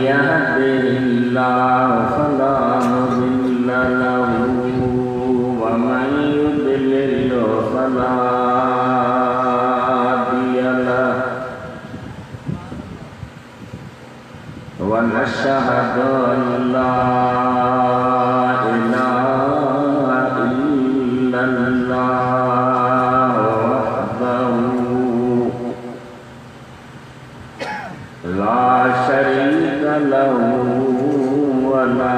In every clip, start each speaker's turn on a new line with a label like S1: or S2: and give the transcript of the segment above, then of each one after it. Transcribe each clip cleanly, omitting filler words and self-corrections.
S1: यहदिहिल्लाहु फला मुदिल्ल लहु व मन युद्लिल्हु फला हादिय लहु व नशहदु अन ला इलाहा इल्लल्लाह वहदहु ला शरीक लहु व ला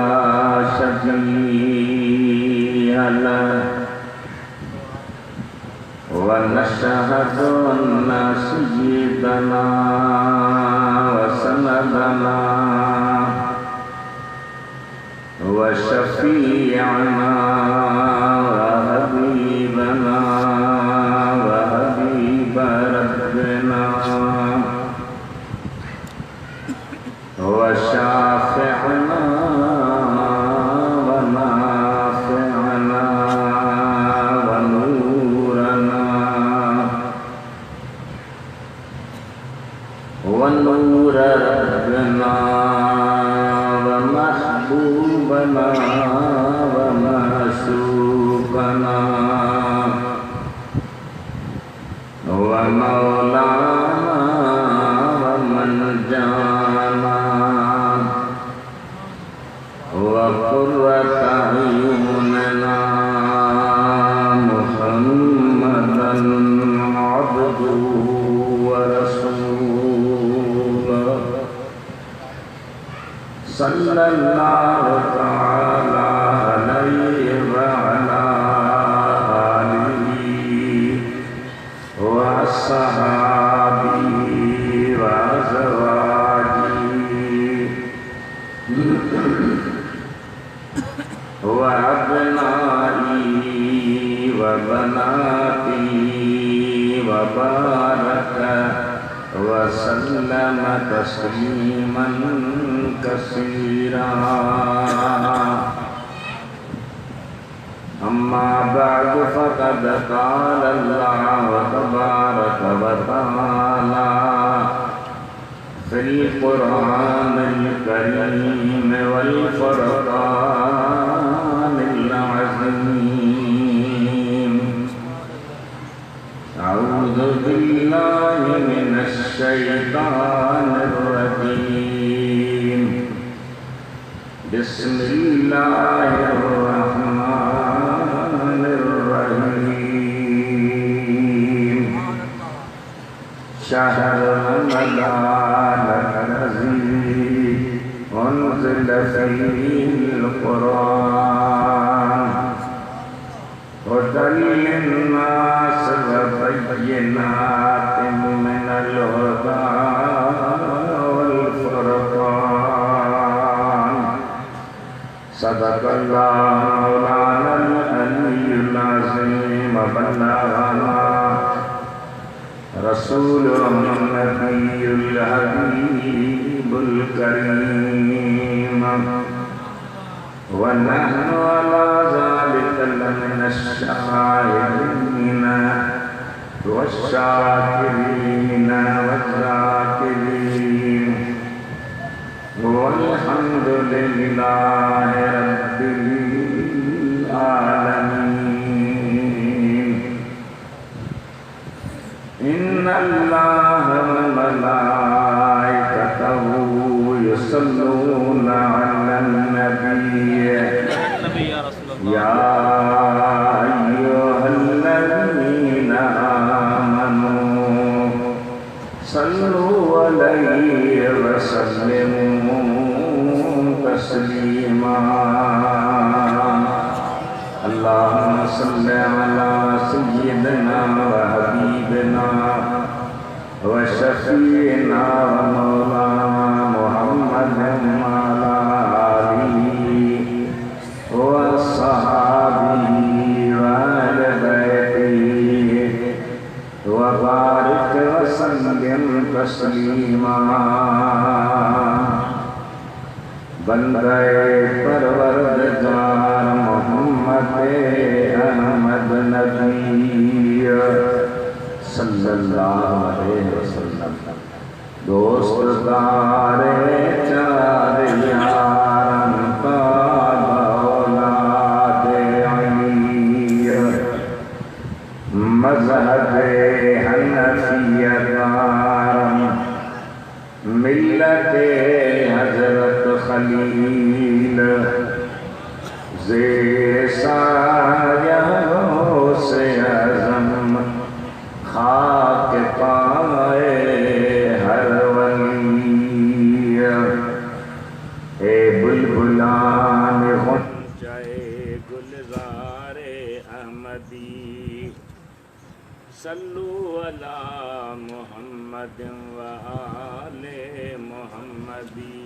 S1: शबीह लहु व नशहदु अन्न सय्यिदना व सनदना व शफीअना व हबीबना व हबीब रब्बिना व शाफ़िअना व नाफ़िअना व नूरना व नूर रब्बिना व महबूबना व मशूक़ना व मौलाना व मनजाना व क़ुर्रत अयूनना मुहम्मदन अब्दुहु व रसूलुहु सल्लल्लाहु तआला अलैहि व अला आलिहि व अस्हाबिही व अज़वाजिही व अब्नाइही व बनातिही व बारक व सल्लम तस्लीमन कसीरा अम्मा बअद फ़क़द क़ाल अल्लाहु तबारक व तआला फ़िल क़ुरआनिल करीम वल फ़ुरक़ानिल अज़ीम अऊज़ु बिल्लाहि मिनश शैतानिर रजीम बिस्मिल्लाहिर रहमानिर रहीम शहर रमज़ानिल्लज़ी उन्ज़िल फ़ीहिल क़ुरआन हुदल लिन्नास व बय्यिनातिन मिनल हुदा वल फ़ुरक़ान सदक़ल्लाहु मौलानल अलियुल अज़ीम व बल्लगना रसूलुहुन नबियुल हबीबुल करीम व नहनु अला ज़ालिका लमिनश शाहिदीन वश्शाकिरीन वज़्ज़ाकिरीन वल्हम्दुलिल्लाहि रब्बिल आलमीन इन्नल्लाह व मलाइकतहु युसल्लूना अलन नबी या अय्युहल्लज़ीना आमनू सल्लू अलैहि व सल्लिमू तस्लीमा अल्लाहुम्मा सल्लि अला सय्यिदिना व हबीबिना व शफीना व मौलाना मुहम्मदिन व अला आलिहि व अस्हाबिही व अहलि बैतिही व बारिक व सल्लिम तस्लीमा बंदे परवरदिगार मोहम्मद अहमद नबी सल्लल्लाहु अलैहि वसल्लम दोस्त दारे मजहब हनफियत मिल्लत हजरत खलील ज़े सायरों से आज़म खाक पाए हर वली। ए बुलबुलान गुंजाए गुलज़ारे अहमदी सल्लु अला मुहम्मद व आले मुहम्मदी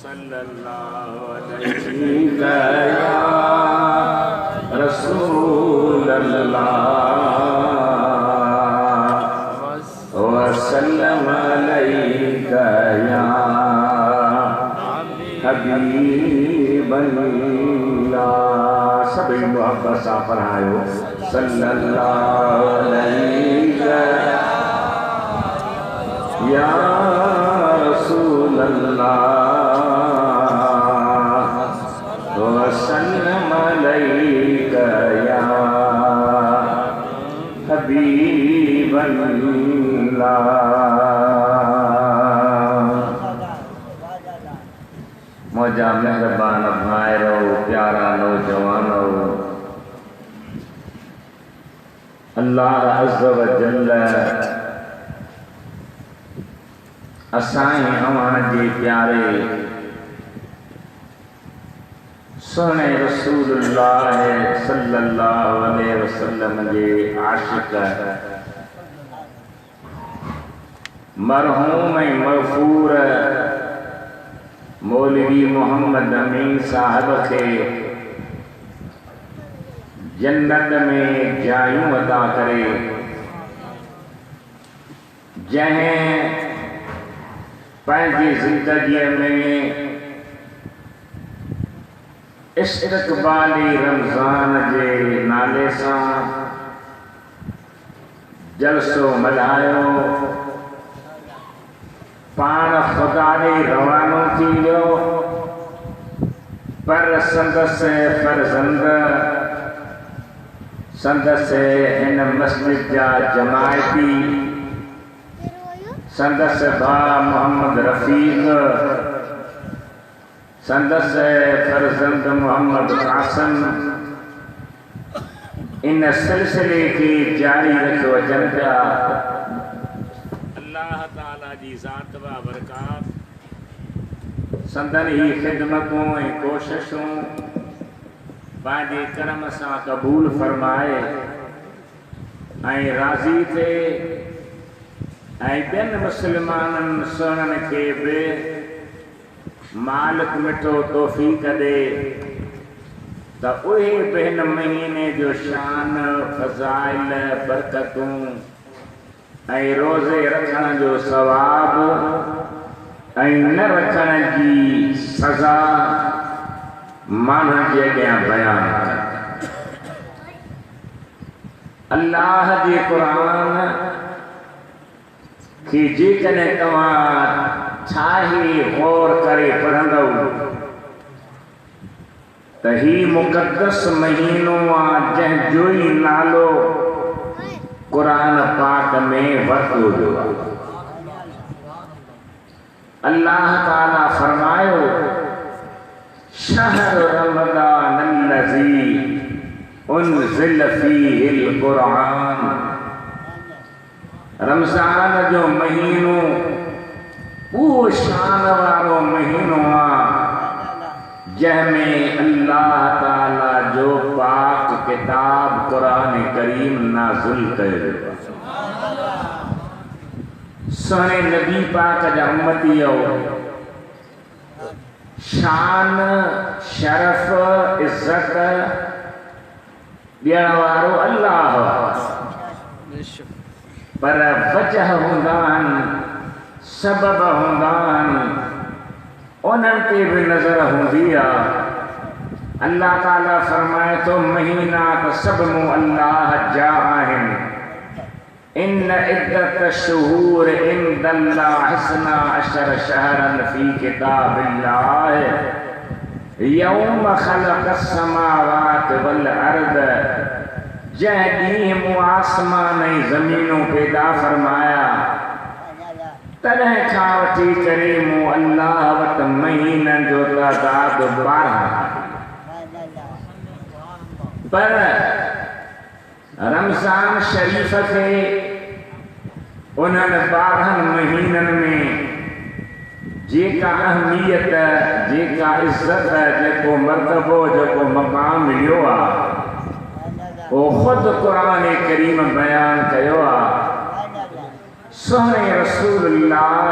S1: सल्लल्लाहु अलैहि या रसूल अल्लाह व सल्लम अलैका या हबीब अल्लाह। सभी मोहब्बत सा पढ़ायो सल्लल्लाहु अलैहि या रसूल अल्लाह व सल्लम अलैका या हबीब अल्लाह। मौजा मेहरबान भाइरो प्यारा नौजवानो, अल्लाह अज़्ज़ व जल्ल असाई अवां जे प्यारे सोने रसूलुल्लाह सल्लल्लाहु अलैहि वसल्लम जे आशिक मरहूम मग़फ़ूर मौलवी मोहम्मद अमीन साहब के जन्नत में जायूं अदा करे, जहें पंहिंजी ज़िंदगी में इस्तक़बाली रमज़ान जे नाले सां जलसो मल्हायो, पाण ख़ुदा ॾे रवानो थी वियो, पर संदसि फ़र्ज़ंद संदसि इन मस्जिद जा जमायती संदसि भाउ मोहम्मद रफ़ीक, संदसि फ़र्ज़ंद मोहम्मद क़ासिम इन सिलसिले के जारी रखियो अचनि पिया। अल्लाह ताला जी ज़ात व बरकात संदन ही ख़िदमतूं ऐं कोशिशूं पंहिंजे करम सां क़बूल फरमाए ऐं राज़ी थिए ऐं ॿियनि मुस्लमाननि सुहिणनि खे बि मालिक मिठो तौफ़ीक़ ॾे त उहे बि हिन महीने जो शान फ़ज़ाइल बरकतूं ऐं रोज़े रखण जो सवाब ऐं न रखण जी सज़ा माण्हुनि जे अॻियां बयान कनि। अल्लाह जे क़ुरान कि जेकॾहिं तव्हां ठाही गौर करे पढ़ंदव त ही मुक़द्दस महीनो आहे जंहिंजो ई नालो क़ुरान पाक में वरितो वियो आहे। अल्लाह ताला फरमायो शहर रमज़ान अल्लज़ी उन्ज़िल फ़ीहिल क़ुरान, रमज़ान जो महीनो उहो शान वारो महीनो आहे जंहिंमें अल्लाह ताला जो पाक किताब क़ुरान करीम नाज़िल कयो वियो आहे। सुहिणे नबी पाक जा उम्मतीओ, शान शरफ़ इज़्ज़त ॾियण वारो अल्लाह, पर वजह हूंदा आहिनि, सबब हूंदा आहिनि, उन्हनि ते बि नज़र हूंदी आहे। अल्लाह ताला फरमाए थो महीना त सभु मूं अल्लाह जा आहिनि। इन इद्दत शुहूर इंदल्लाह हिस्ना अशर शहरन फी किताबिल्लाह यौम खलक़स समावात वल अर्द जह दी मु आसमान ज़मीनों पैदा फरमाया तरह खां वठी करे मु अल्लाह वट महीनन जो तादाद 12 पर रमज़ान शरीफ के उन्हनि 12 महीनन में जेका अहमियत जेका इज्जत जेको मर्तबो जेको मकाम मिलियो आहे वो खुद कुरान करीम बयान कयो आहे। सोहने रसूलुल्लाह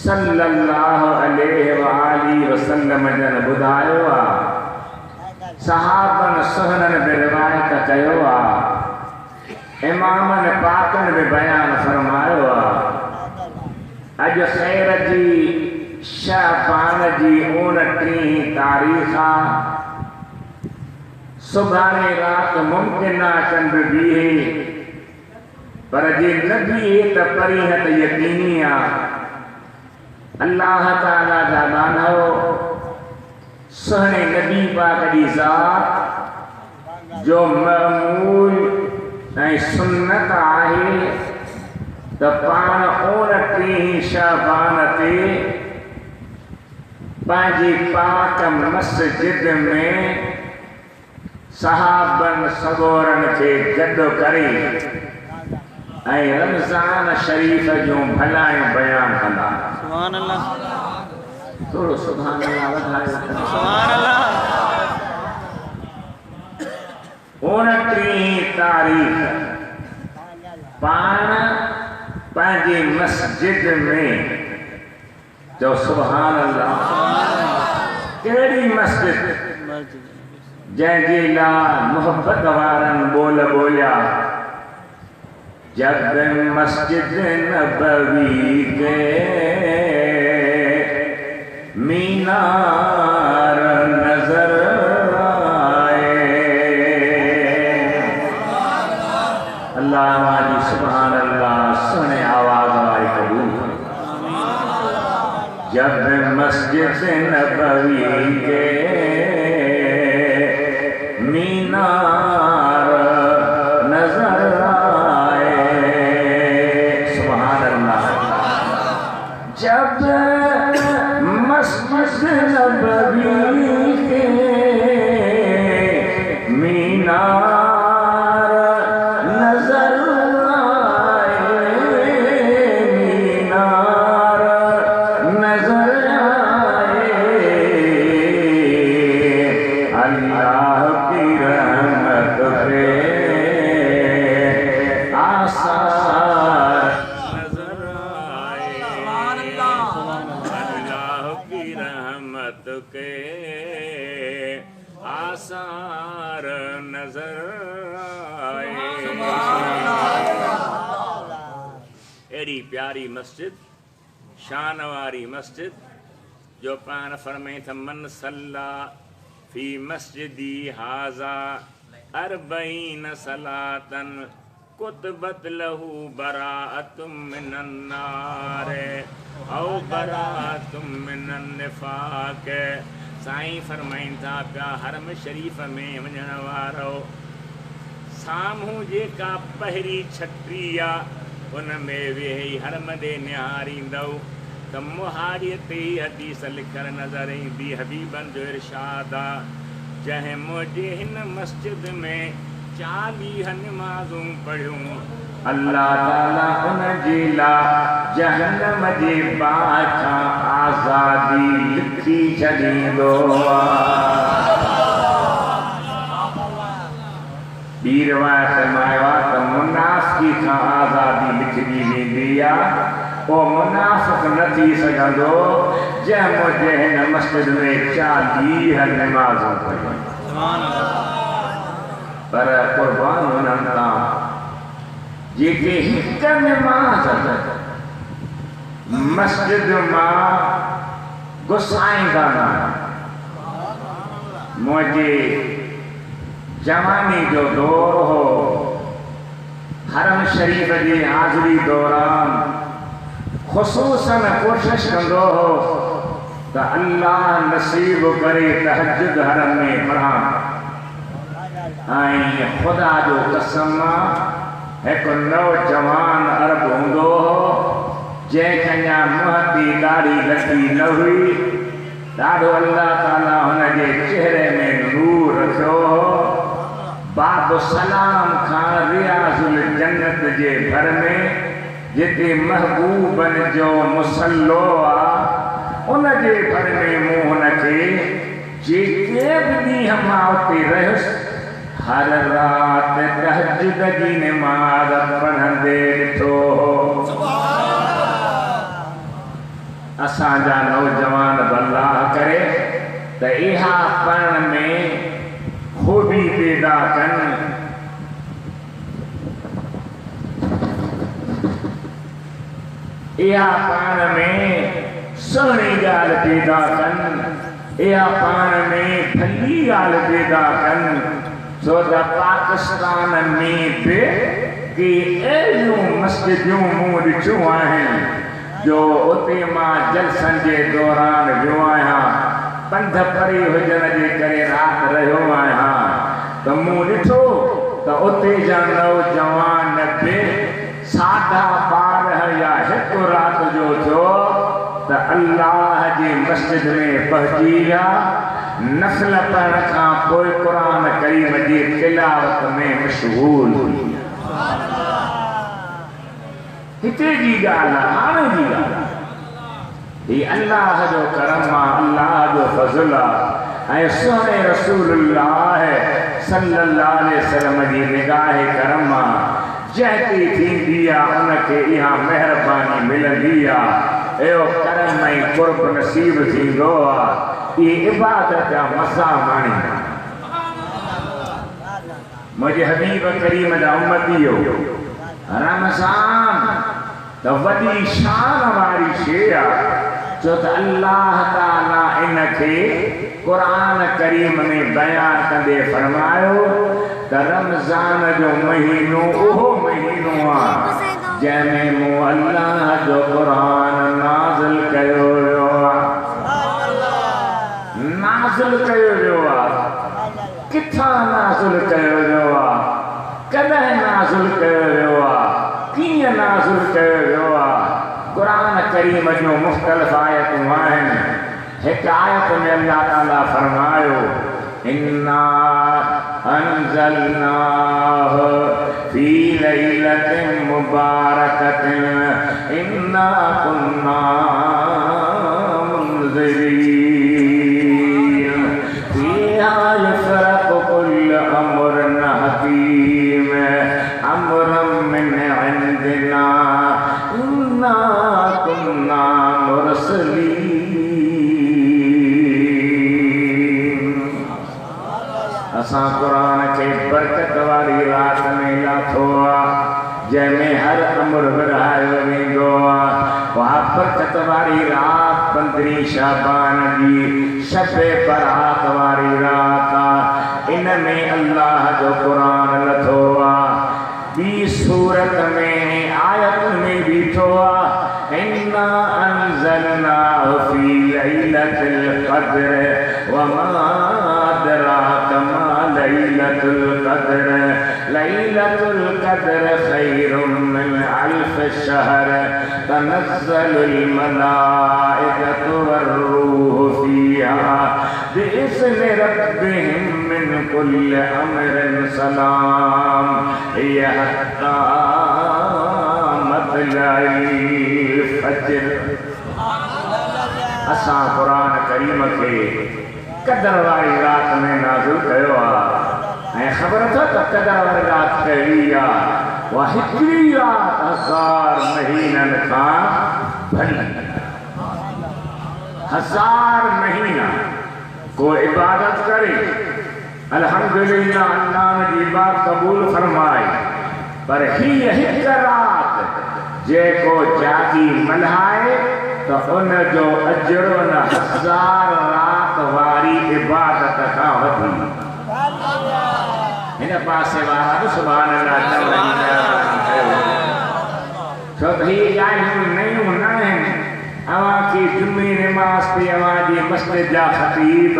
S1: सल्लल्लाहु अलैहि वसल्लम जन ॿुधायो आहे, सहाबन सोहनन बि रिवायत कयो आहे, इमामन पाकन बि बयान फरमायो आहे। अज खैर जी शाबान जी 29 तारीख़ आहे। सुभाणे रात मुमकिन आहे चंड बीहे, पर जे न बीहे त परीह त यकीनी आहे। अल्लाह ताला जा बानो सुहणे नबी पाक जी ज़ात जो मअमूल ऐं सुन्नत आहे त पाण 29 शाबान ते पंहिंजी पाक मस्जिद में सहाबन सगोरन के गॾु करे ऐं रमज़ान शरीफ जूं भलायूं बयान कंदा। सुभान अल्लाह, थोड़ो सुभान अल्लाह वधायो। सुभान अल्लाह। 29 तारीख़ पाण पंहिंजी मस्जिद में जो सुभान अल्लाह। कहिड़ी मस्जिद जंहिंजे लाइ मोहब्बत वारनि बोल बोलिया, जब मस्जिद नबवी के मीनार नजर आए। अल्लाह वाली सुभान अल्लाह, सुने आवाज वाली कबूल। जब मस्जिद नबवी के मीनार नजर आए, सुभान अल्लाह। जब मस्जिद नबवी के मीनार नजर आए, मीनार नजर आए, अल्लाह रहमत पे आसार नजर आए। अल्लाह की रहमत के आसार नजर आए। एड़ी प्यारी मस्जिद, शान वारी मस्जिद जो पान फरमाए था मन सल्ला फी मस्जिदी हाजा 40 सलातन कुतबत लहू बराअतुम मिनन नार औ बराअतुम मिनन निफाक। साईं फरमाइनि था पिया हरम शरीफ़ में वञण वारो साम्हूं जेका पहिरीं छटी आहे उन में वेही हरम ॾे निहारींदव त मुहारीअ ते हदीस लिखल नज़र ईंदी। हबीबन जो इरशाद आहे, जंहिं मुंहिंजे हिन मस्जिद में 40 नमाज़ूं पढ़ियूं, अल्लाह ताला उन जे लाइ जहन्नम जे बाहि खां आज़ादी लिखी छॾींदो आहे। ॿी रिवायत में आयो आहे त मुनाफ़िकी खां आज़ादी लिखी वेंदी आहे। वो मुनाफ़िक न थी सघंदो जंहिं मुंहिंजे हिन मस्जिद में 40 नमाज़ूं पढ़ियूं। पर कुर्बान हुननि तां जेके हिक नमाज़ मस्जिद मां गुसाईंदा न। मुंहिंजे जवानी जो दौर हो, हरम शरीफ जी हाज़िरी दौरान ख़ुसूसन कोशिश कंदो हो त अल्लाह नसीब करे तहज्जुद हरम में पढ़ां। आई खुदा जो कसम एक नौजवान अरब होंदो जंहिंखे मुहती दाढ़ी लगी न हुई ॾाढो अल्लाह ताला हुनजे चेहरे में नूर रखियो बाब सलाम खां रियाज़ुल जन्नत जे घर में जिते महबूबन जो मुसल्लो आहे उन जे घर में मूं हुनखे जेके बि ॾींहं मां उते रहियुसि हर रात तहज्जुद जी नमाज़ पढ़ंदे ॾिठो। असांजा नौजवान अल्लाह करे त इहा पढ़ण में खूबी पैदा कनि इहा पाण में सुहिणी ॻाल्हि पैदा कनि इहा पाण में भली ॻाल्हि पैदा कनि छो त पाकिस्तान में बि के अहिड़ियूं मस्जिदूं मूं ॾिठियूं आहिनि जो उते मां जलसनि जे दौरान वियो आहियां पंध परी हुजण जे करे राति रहियो आहियां त मूं ॾिठो त उते जा नौजवान बि 12:30 या 1 राति जो थियो त अल्लाह जी मस्जिद में पहुची विया नफ़िल पढ़ण खां पोइ क़ुरान करीम जी तिलावत में मशगूल हुई। हिते जी ॻाल्हि आहे हाणे जी ॻाल्हि आहे ही अल्लाह जो करम आहे अल्लाह जो फज़ल आहे ऐं सुहिणे रसूलुल्लाह सल्लल्लाहु अलैहि वसल्लम जी निगाह करम आहे जंहिं ते थींदी आहे उनखे इहा महिरबानी मिलंदी आहे एहो करम ऐं क़ुर्ब नसीब थींदो आहे इहे इबादत जा मज़ा माणींदा मुंहिंजे हबीब करीम जा उम्मतीयो रमज़ान त वॾी शान वारी शइ आहे छो त अल्लाह ताला इनखे क़ुरान करीम में बयान कंदे फरमायो त रमज़ान जो महीनो उहो महीनो आहे जंहिंमें मूं अल्लाह जो क़ुरान नाज़िल कयो वियो आहे नाज़िल कयो वियो आहे किथां नाज़िल कयो वियो आहे कॾहिं नाज़िल कयो वियो आहे कीअं नाज़िल कयो वियो आहे क़ुरान करीम जो मुख़्तलिफ़ आयतूं आहिनि हिकु आयत में अल्लाह ताला फरमायो इन्ना अंज़लनाहु फी लैलतिन मुबारकतिन इन्ना कुन्ना मुनज़िरीन फीहा युफ़रक़ु कुल्लु अम्रिन हकीम अम्रन मिन इंदिना इन्ना कुन्ना मुरसलीन। असां क़ुरान खे बरकत वारी रात में लाथो आहे जंहिंमें हर अमर विरहायो वेंदो आहे उहा बरकत वारी रात 15 शाबान जी शबे बरात वारी रात आहे इन में अल्लाह जो क़ुरान लथो आहे ॿी सूरत में आयत में बीठो आहे इन्ना अंज़लनाहु फी लैलतिल क़द्र वमा अदराका मा लैलतुल क़द्र लैलतुल क़द्र खैरुम मिन अल्फ शहर तनज़्ज़लुल मलाइकतु वर्रूहु फीहा बिइज़्नि रब्बिहिम मिन कुल्लि अम्रिन सलाम हिय हत्ता मतलइल फज्र। असां क़ुरान करीम खे क़दर वारी रात में नाज़िल कयो आहे ऐं ख़बर अथव त क़दर वारी रात कहिड़ी आहे उहा हिकिड़ी रात 1000 महीननि खां भली 1000 महीना को इबादत करे अल्हम्दुलिल्लाह अल्लाह जी बात कबूल फरमाए पर हीअ हिकु रात जेको जागी मल्हाए तो उन जो अजर न 1000 रात वारी इबादत खां वधी। हिन पासे वारा बि सुभान अल्लाह चवनि छो त हीअ ॻाल्हियूं नयूं न आहिनि। अवां खे जुमे नमाज़ ते अवां जी मस्जिद जा ख़तीब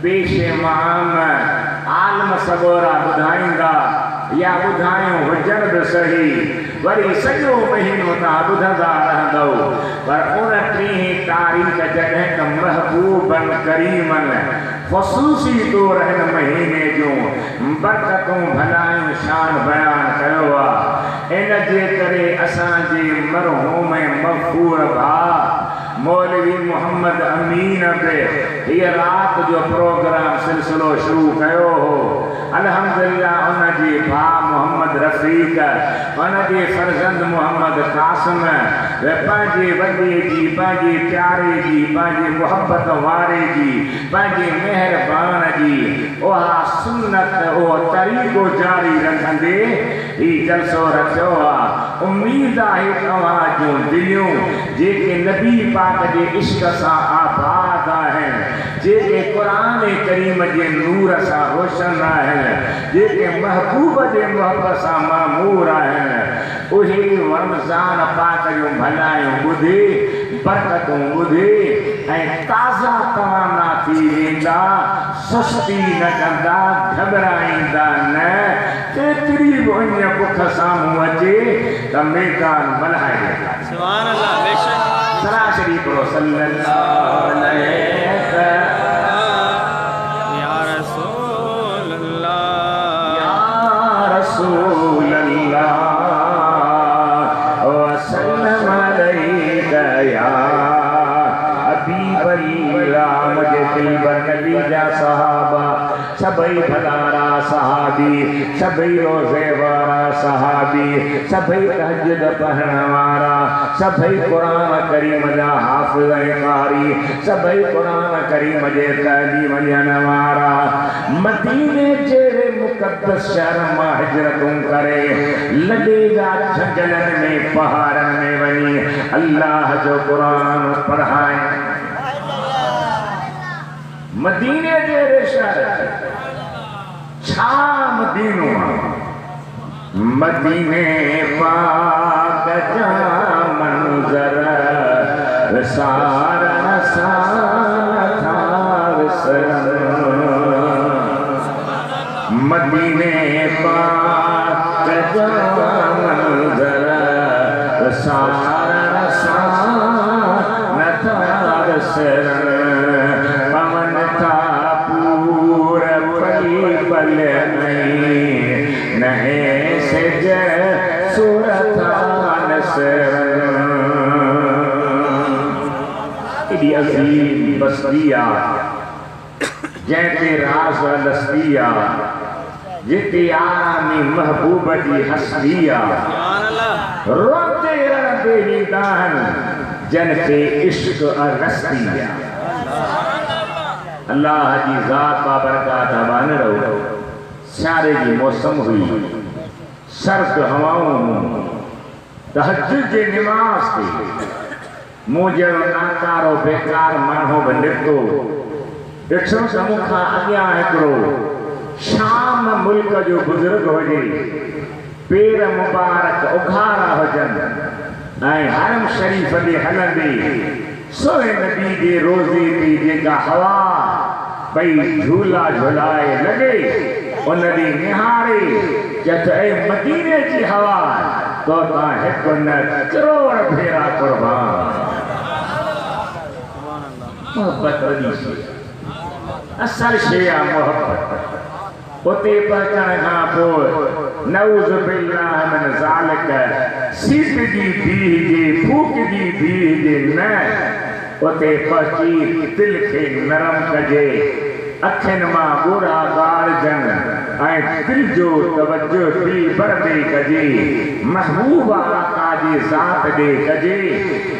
S1: पेश इमाम आलम सबोरा ॿुधाईंदा या ॿुधायूं हुजनि बि सही वरी सॼो महीनो तव्हां ॿुधंदा रहंदव पर 29 तारीख़ जॾहिं त महबूबन करीमन ख़ुसूसी तौर हिन महीने जूं बरकतूं भलायूं शान बयान कयो आहे इन जे करे असांजे मरहूम मग़फ़ूर भाउ मौलवी मोहम्मद अमीन बि हीअ राति जो प्रोग्राम सिलसिलो शुरू कयो हो अल्हम्दुलिल्लाह उन जे भाउ मोहम्मद रफ़ीक उन जे फर्ज़ंद मोहम्मद क़ासिम पंहिंजे वॾे जी पंहिंजे प्यारे जी पंहिंजे मुहबत वारे जी पंहिंजे महिरबान जी उहा सुन्नत उहो तरीक़ो जारी रखंदे हीउ जलसो रखियो आहे उम्मीद आहे तव्हां जूं दिलियूं जेके नबी पाक जे इश्क सां आबाद आहिनि जेके क़ुरान करीम जे नूर सां रोशन आहिनि जेके महबूब जे मुहबत सां मामूर आहिनि उहे रमज़ान पाक जूं भलायूं ॿुधी बरकतूं ॿुधी ऐं ताज़ा तवाना थी वेंदा सुस्ती न कंदा घबराईंदा न केतिरी बि उन बुख साम्हूं अचे त मैदान मल्हाए वेंदा सुभान अल्लाह बेशक सरासरी पढ़ो सल्लल्लाहु अलैहि या रसूल अल्लाह या रसूल अल्लाह वसल्लम अलैका या हबीब अल्लाह मुझे दिल बरकती जा सहाबा सभई भलारा सहाबी सभई रोज़े वारा सहाबी सभई तहज्जुद पढ़ण वारा सभई क़ुरान करीम जा हाफ़िज़ कारी सभई क़ुरान करीम जे तालीम ॾियण वारा मदीने जहिड़े मुक़द्दस शहर मां हिजरतूं करे लॾे जा जंगलनि में पहाड़नि में वञी अल्लाह जो क़ुरान पढ़ाए मदीने जहिड़े शहर छा मदीनो मदीने पाक जा मंज़र सारा सारा मदीने पाक जा मंज़र सारा सारा पवन था पूर पल नहीं से सूरतान इडी अजीम बस्तिया जैसे राज लस्तिया जिते आरामी महबूब जी हस्तिया रोते रड़ते नीदान जन के इश्क अरस्तिया अल्लाह जी ज़ात बाबरकात हवान रहो सियारे की मौसम हुई सर्द हवाऊं तहज्जुद जे निमाज़ ते मुझे नाकारो बेकार माण्हू बि निकितो ॾिठो त मूंखां अॻियां हिकिड़ो शाम मुल्क जो बुज़ुर्ग हुजे पेर मुबारक उघारा हुजनि ऐं हरम शरीफ़ ॾे हलंदे सोहे नबी जे रोज़े ते जेका हवा भई झूला झुलाए लॻे उन ॾींहुं निहारे चत ऐं मदीने जी हवा तो तव्हां हिकु न करोड़ भेरा क़ुर्बान मोहब्बत वॾी शइ असल शइ आहे मोहब्बत उते पहुचण खां पोइ नऊज़ बिल्लाह मिन ज़ालिक सीत जी धीउ जे फूक जी धीउ जे न उते पहुची दिल खे नरम कजे अखियुनि मां ॻोढ़ा ॻाढ़जनि ऐं दिल जो तवज्जो दिल भर ॾे कजे महबूब आका जी ज़ात ॾे कजे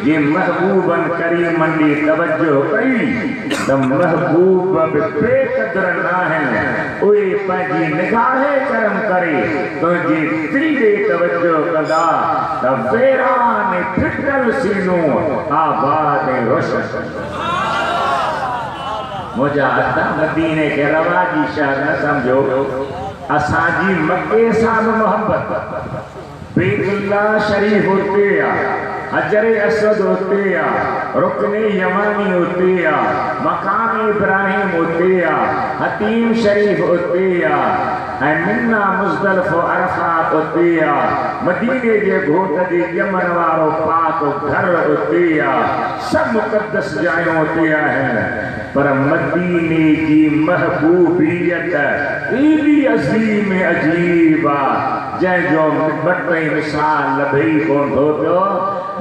S1: जे महबूबन करीमन ॾे तवज्जो कई त महबूब बि बेक़दर न आहिनि उहे पंहिंजी निगाहे करम करे तुंहिंजे दिल ॾे तवज्जो कंदा त बेरान फिटल सीनो आबाद ऐं रोशन मुझा अदा मदीने के रवाजी शहर न समझो असांजी मक्के सां मोहब्बत बैतुल्लाह शरीफ उते हजर असवद उते आ, रुकन यमानी उते आ, मकाम इब्राहिम उते आ, हतीम शरीफ उते आ, मिन्ना मुज़दलिफ़ अरफ़ात उते आ, मदीने जे घोट जे ॼमण वारो पाक घर उते आ, सब मुक़द्दस जायूं उते आहिनि। पर मदीने जी महबूबियत एॾी अज़ीम अजीब आ जंहिंजो ॿ टे मिसाल लभई कोन थो पियो।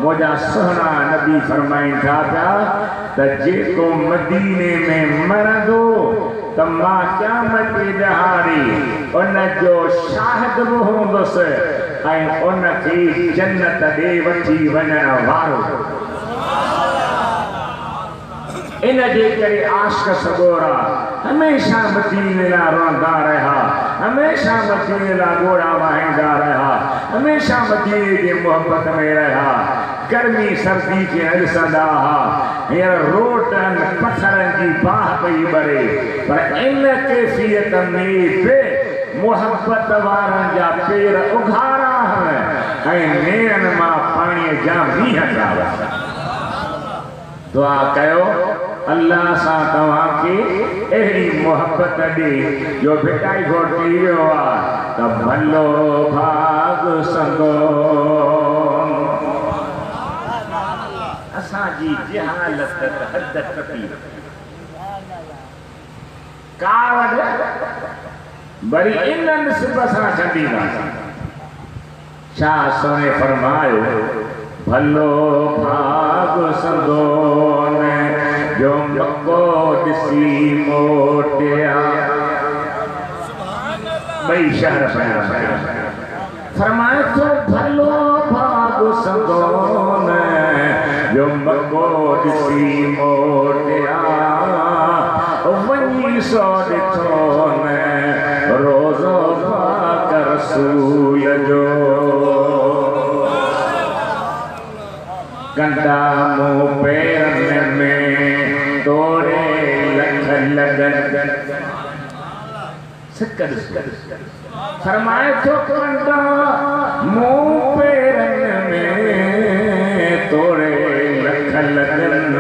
S1: मुंहिंजा सुहिणा नबी फरमाइनि था पिया त जेको मदीने में मरंदो त मां क़यामत जी ॾहाड़ी उन जो शाहिद बि हूंदुसि ऐं उनखे जन्नत ॾे वठी वञण वारो। इन जे करे आशिक़ सॻोरा हमेशह मदीने लाइ रहंदा रहिया, हमेशह मदीने लाइ ॻोड़ा वाहींदा रहिया, हमेशह मदीने जी मोहबत में रहिया। गर्मी सर्दी खे न ॾिसंदा हुआ, हींअर रोटनि पथरनि जी बाह पई ॿरे, पर इन कैफ़ियत में बि मोहबत वारनि जा पेर उघाड़ा हुआ ऐं नेरनि मां पाणीअ जा मींहं था वसनि। दुआ कयो अल्लाह सां तव्हांखे अहिड़ी मोहबत ॾे जो भिटाई घोटी वियो आहे त भलो भाग संदो। असांजी जहालत हद टपी कावड़ वरी इन निस्बत सां छॾींदासीं। छा सोने फरमायो भलो भाग संदो जो मको ॾिसी मोटिया। ॿई शहर पिया फरमाए थो भलो भाग संदो जो मको ॾिसी मोटिया। वञी सो ॾिठो न रोज़ो पाक रसूल जो कंदा मुंह पेरनि में तोड़े लख लगन। फरमाए थो कंदा मुंह पेरनि में तोड़े लख लगन।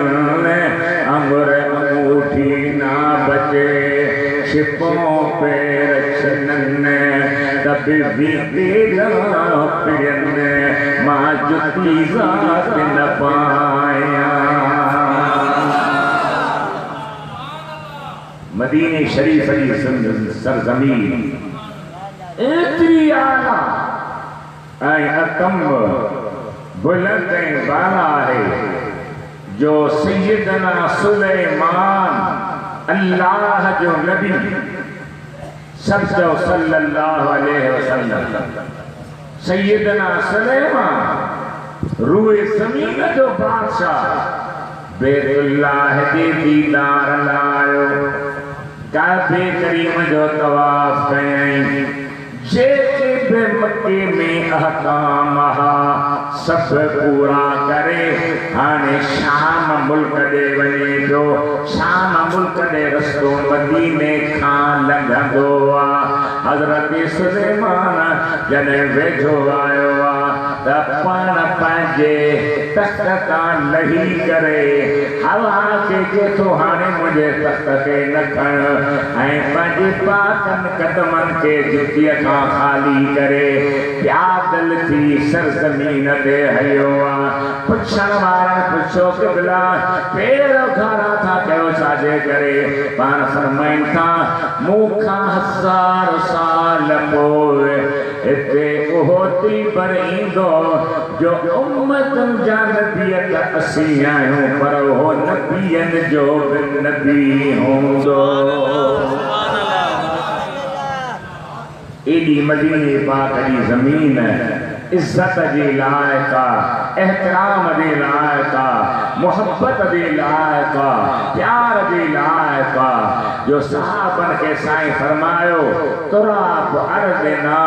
S1: अंगुर अंगूठी ना बचे छिपों पेर छिनन तभी बीती पियन मां जुती ज़ात न पाया। मदीने शरीफ जी सरजमीन एतरी आला ऐं अतम बुलंद ऐं बाला आहे जो सैयदना सुलेमान अल्लाह जो नबी सल्लल्लाहु अलैहि वसल्लम सैयदना सुलेमान रूए ज़मीन जो बादशाह बैतुल्लाह जे दीदार लायो काबे करीम जो तवाफ कयई। जेके बि मक्के में अहकाम सब पूरा करे हाणे शाम मुल्क ॾे वञे थो। शाम मुल्क ॾे रस्तो मदीने खां लंघंदो आहे। हज़रत सुलेमान जॾहिं वेझो आयो आहे त पाण पंहिंजे तख़्त तां लही करे हवा खे चए थो हाणे मुंहिंजे तख़्त खे न खण ऐं पंहिंजे पाकनि कदमनि खे जुतीअ खां खाली करे प्यादल थी सरज़मीन ते हलियो आहे। पुछण वारनि पुछो कि बिला पेर उघाड़ा था कयो छाजे करे? पाण फरमाइनि था मूंखां 1000 साल पोइ हिते उहो तीबर ईंदो जो उम्मतुनि जा नबीयत असीं आहियूं पर उहो नबीयनि जो बि नबी हूंदो। एडी मदीने पाक जी ज़मीन इज्जत जे लायक आहे, एहतराम जे लायक आहे, मोहब्बत जे लायक आहे, प्यार जे लायक आहे जो सहाबन के साईं फरमायो तुराब अर्दना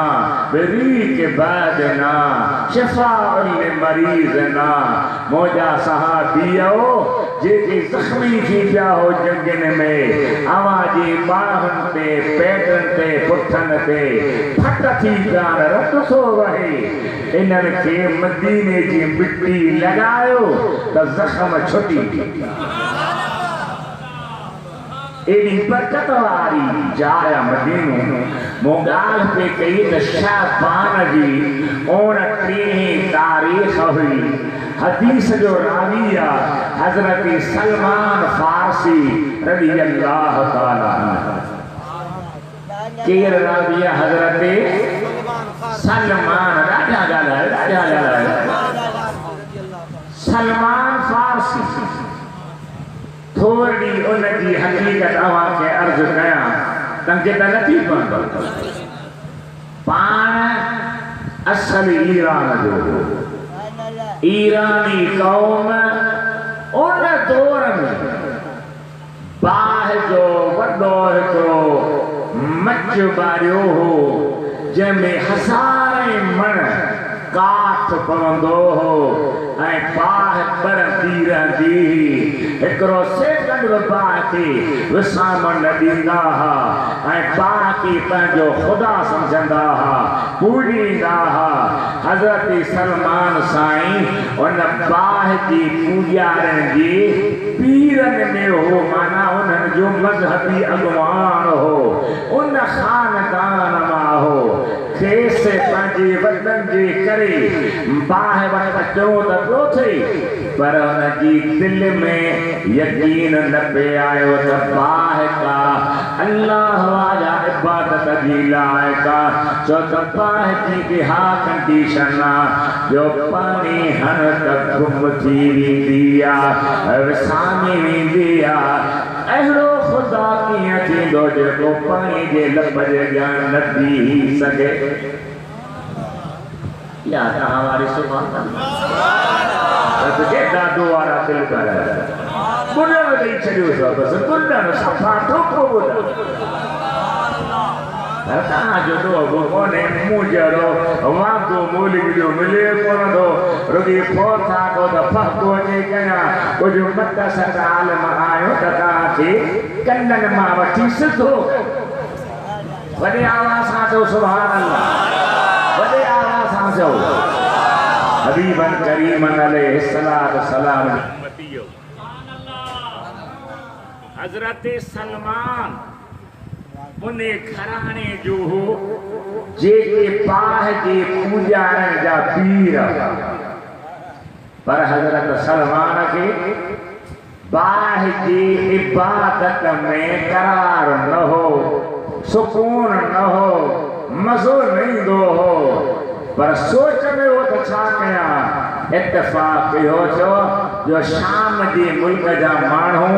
S1: बरी के बादना शिफाउल मरीज़ना। मोजा सहाबियो जेके ज़ख्मी थी पिया हो जंगन में आवाजी बाहुनि ते पेटनि ते पुठनि ते फट थी पिया रत थो वहे। इन्हनि खे मदीने जी मिट्टी लगायो तो जख्म छुटी एडी बरकत वारी जाया मदीनो मोगाल पे कई तो शाबान जी 29 तारीख हुई हदीस जो राविया हजरत सलमान फारसी रज़ी अल्लाह ताला केर राविया हजरत सलमान राजा सलमान फारसी थोड़ी उनकी हकीकत अवां के अर्ज कया तंगे नथी पवंदो पाण असल ईरान जो ईरानी कौम उन दौर में बाह जो वॾो हिकिड़ो मच बारियो हो जंहिंमें हज़ारे मण काठ पवंदो हो ऐं बाह बरंदी रहंदी हिकिड़ो सेकंड बि बाह खे विसाम न ॾींदा हुआ ऐं बाह खे पंहिंजो ख़ुदा सम्झंदा हुआ पूॼींदा हुआ हज़रत सलमान साईं उन बाह जी पूॼारनि जी पीरनि में हो माना उन्हनि जो मज़हबी अॻवान हो उन ख़ानदान मां हो खेसि पंहिंजे वॾनि जे करे बाह वटि अचो त पियो थिए पर हुनजी दिलि में यकीन न पिए आयो त बाह का अल्लाह वारा इबादत जी लाइक़ छो त बाह जी इहा कंडीशन आहे जो पाणी हण त गुम थी वेंदी आहे विसामी वेंदी आहे अहिड़ो ख़ुदा कीअं थींदो जेको पाणी जे लब जे ॼाण न थी सघे या तव्हां वारी सुभाणे दादो वारा दिल कर बुढ़न ॾेई छॾियो अथव बसि बुढ़न सफ़ा ठोको बुढ़न तव्हांजो ॾोह कोन्हे मूं जहिड़ो वांदो मोलिक जो मिले कोन थो रुॻी फोन था को त फको अचे कयां कुझु मत सत आलम आहियो त तव्हांखे कननि मां वठी सिधो वॾे आवाज़ सां चओ सुभाणे अल्लाह वॾे आवाज़ सां चओ हबीबन करीमन अलैहिस्सलातु सलाम हजरत सलमान उन्हे घराणे जो हो जेके बाह जे पूॼारण जा पीर पर हजरत सलमान के बाह जी इबादत में करार न हो सुकून न हो मज़ो न ईंदो हो पर सोच में वो तो छा कया इत्तेफाक इहो थियो जो शाम जे मुल्क जा माण्हू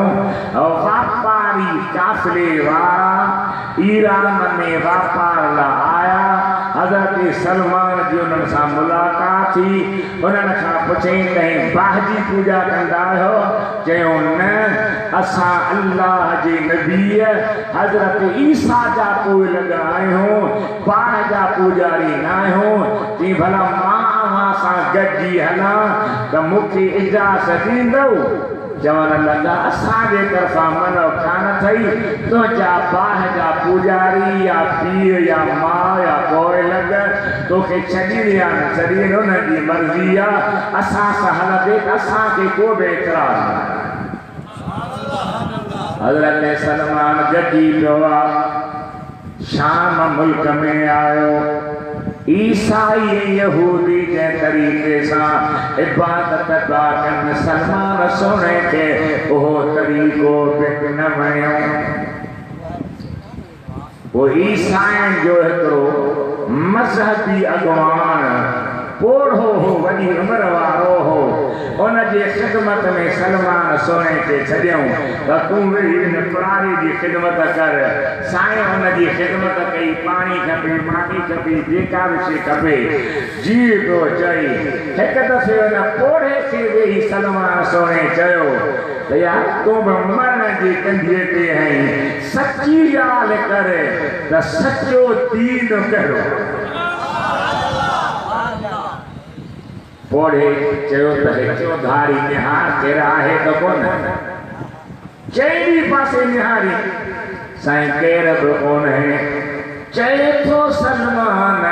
S1: वापारी काफ़िले वारा ईरान में वापार लाइ आया हज़रत सलमान जी उन्हनि सां मुलाक़ात थी उन्हनि खां पुछियईं तव्हां बाह जी पूॼा कंदा आहियो चयो न असां अल्लाह जे नबीअ हज़रत ईसा जा पोइ लॻा आहियूं बाह जा पूॼारी न आहियूं चई भला मां अव्हां सां गॾिजी हलां त मूंखे इजाज़त ॾींदव चवण लॻा असांजे तरफ़ां मनो कान अथई तुंहिंजा बाह जा पूॼारी या पीर या माउ या कोई लॻ तोखे छॾी या न छॾी हुनजी मर्ज़ी आहे असां सां हलंदे त असांखे को बि एतिराज़ न हज़रत सलमान गॾिजी पियो आहे शाम मुल्क में आयो ईसाई यहूदी जे तरीक़े सां इबादत था कनि सलमान सोने खे उहो तरीक़ो बि न वणियो वो ईसाइनि जो हिकिड़ो मज़हबी अॻवान पोढ़ो हो वॾी उमिरि वारो हो उन जे ख़िदमत में सलमान सोने खे छॾियऊं त तूं हिन पुराणी जी ख़िदमत कर साईं हुन जी ख़िदमत कई पाणी खपे मानी खपे जेका बि शइ खपे जीअं पियो चई हिकु दफ़े हुन पोढ़े खे वेही सलमान सोने चयो त यार तूं बि मरण जी कंधीअ ते आहीं सची ॻाल्हि कर त सचो दीन कहिड़ो पोढ़े चयो त हिकिड़ो धारी निहार केरु आहे त कोन चई पासे निहारी साईं केरु बि कोन चए थो सलमान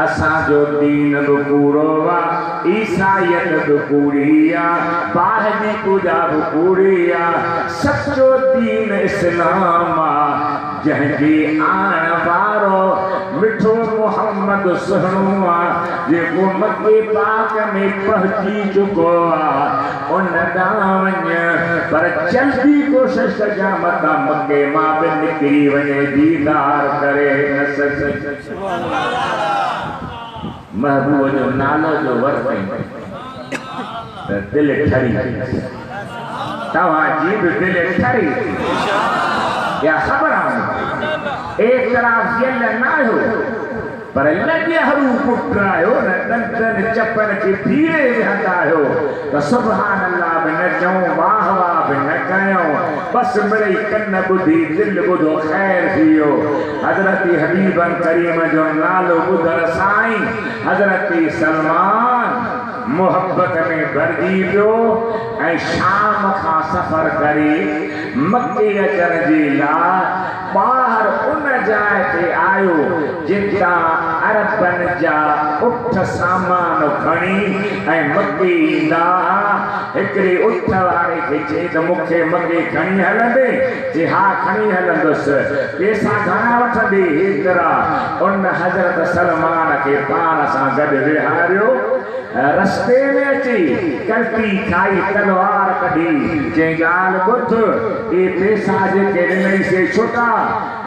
S1: असां जो दीन बि पूरो आहे, ईसाइयत बि पूरी आहे, बाहिनी पूजा बि पूरी आहे। सचो दीन इस्लाम आहे, जंहिंजी आण वारो मिठो मोहम्मद सुहिणो आहे, जेको मके पाक में पहुची चुको आहे। उन ॾांहुं वञ, पर जल्दी कोशिश कजां मतां मके मां बि निकिरी वञे, दीदार करे न सघे। महबूब जो नालो जो वरतई त दिलि ठरी, तव्हांजी बि दिलि ठरी। या ख़बर आहे एतिरा यल न आहियो, पर लॻहरू पुट आहियो न, ॾंदनि चपनि खे भीड़े विहंदा आहियो त सुभान अल्लाह बि न चऊं, वाह वाह बि न कयूं, बसि मिड़ई कन ॿुधी दिलि ॿुधो ख़ैर थी वियो। हज़रत हबीबन करीम जो नालो ॿुधण साईं हज़रत सलमान मोहब्बत में भरिजी पियो ऐं शाम खां सफ़र करे मके अचण जे लाइ ॿाहिरि उन जाइ ते आयो जितां अरबनि जा उठ सामान खणी ऐं मके ईंदा। हिकिड़े उठ वारे खे चई त मूंखे मके खणी हलंदे? जे हा खणी हलंदुसि। पैसा घणा वठंदे? हेतिरा। उन हज़रत सलमान खे पाण सां गॾु विहारियो। रस्ते में अची कल्पी खाई तलवार कढी, चई ॻाल्हि ॿुध, ये पैसा जेके ॾिनई से छुटा,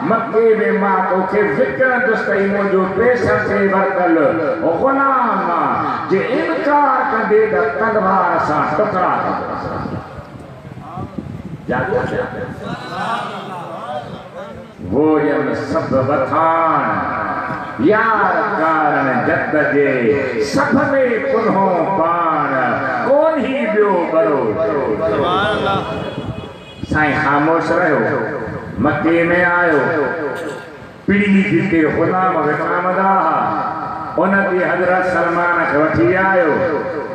S1: मके में मां तोखे विकिणंदुसि तई मुंहिंजो पैसनि ते वरतल ग़ुलाम जे इनकार कंदे त तलवार सां टुकड़ा वो जन सब बथान यार कारण जत जे सब में पुनहो पाण कोन ही बियो बरो। साईं ख़ामोश रहियो। मके में आयो, पीढ़ी जिते ग़ुलाम विकामदा उन ते हज़रत सलमान खे वठी आयो।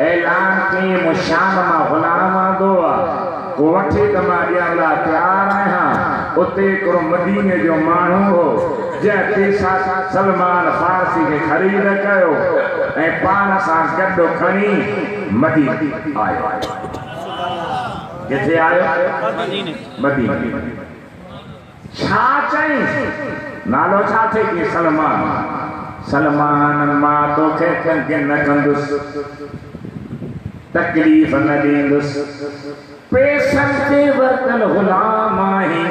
S1: ऐलान कई मूं शाम मां ग़ुलाम आंदो आहे, वो वठी त मां ॾियण लाइ तयारु आहियां। उते हिकिड़ो मदीने जो माण्हू हो जंहिं पैसा सलमान फारसी खे ख़रीद कयो ऐं पाण सां गॾु खणी मदीने आयो। किथे आयो? मदीने। छा चई? नालो छा थे कि सलमान। सलमान मां तोखे कंहिं न कंदुसि, तकलीफ़ न ॾींदुसि, पैसनि ते वरतल ग़ुलाम आहीं,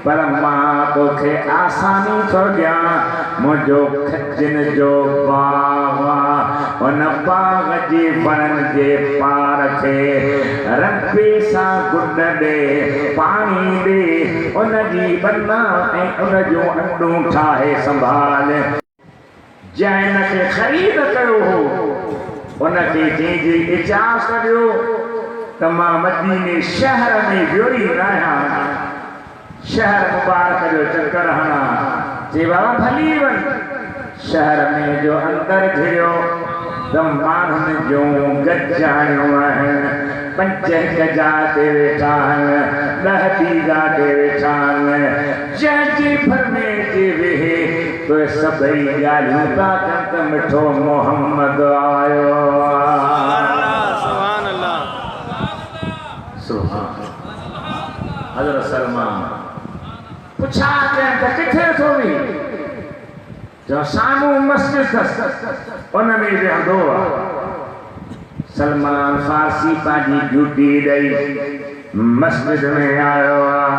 S1: पर मां तोखे आसानी थो ॾियां। मुंहिंजो खजन जो बाग़ उन बाग़ जे वणनि जे पार खे रंबे सां गुड ॾे, पाणी ॾे, उन जी बना ऐं उन जूं अंडूं ठाहे संभाल। जंहिं हिन खे ख़रीद कयो हो उन खे जंहिंजी इजाज़त ॾियो त मां मदीने शहर में वियोई न आहियां, शहर मुबारक जो चक्कर हणा। चई बाबा भली वञ। शहर में जो अंदर घिरियो त माण्हुनि जूं गजाणियूं आहिनि, 5 गजा ते वेठा आहिनि, 10 बीघा ते वेठा आहिनि। जंहिंजे भर में जे वेहे तो सभई ॻाल्हियूं था कनि त मिठो मोहम्मद आयो। सुभान अल्लाह, सुभान। हज़रत सलमान पुछा कयनि त किथे थो वञी? जो साम्हूं मस्जिद उन में वेहंदो आहे। सलमान फारसी पंहिंजी ड्यूटी ॾेई मस्जिद में आयो आहे।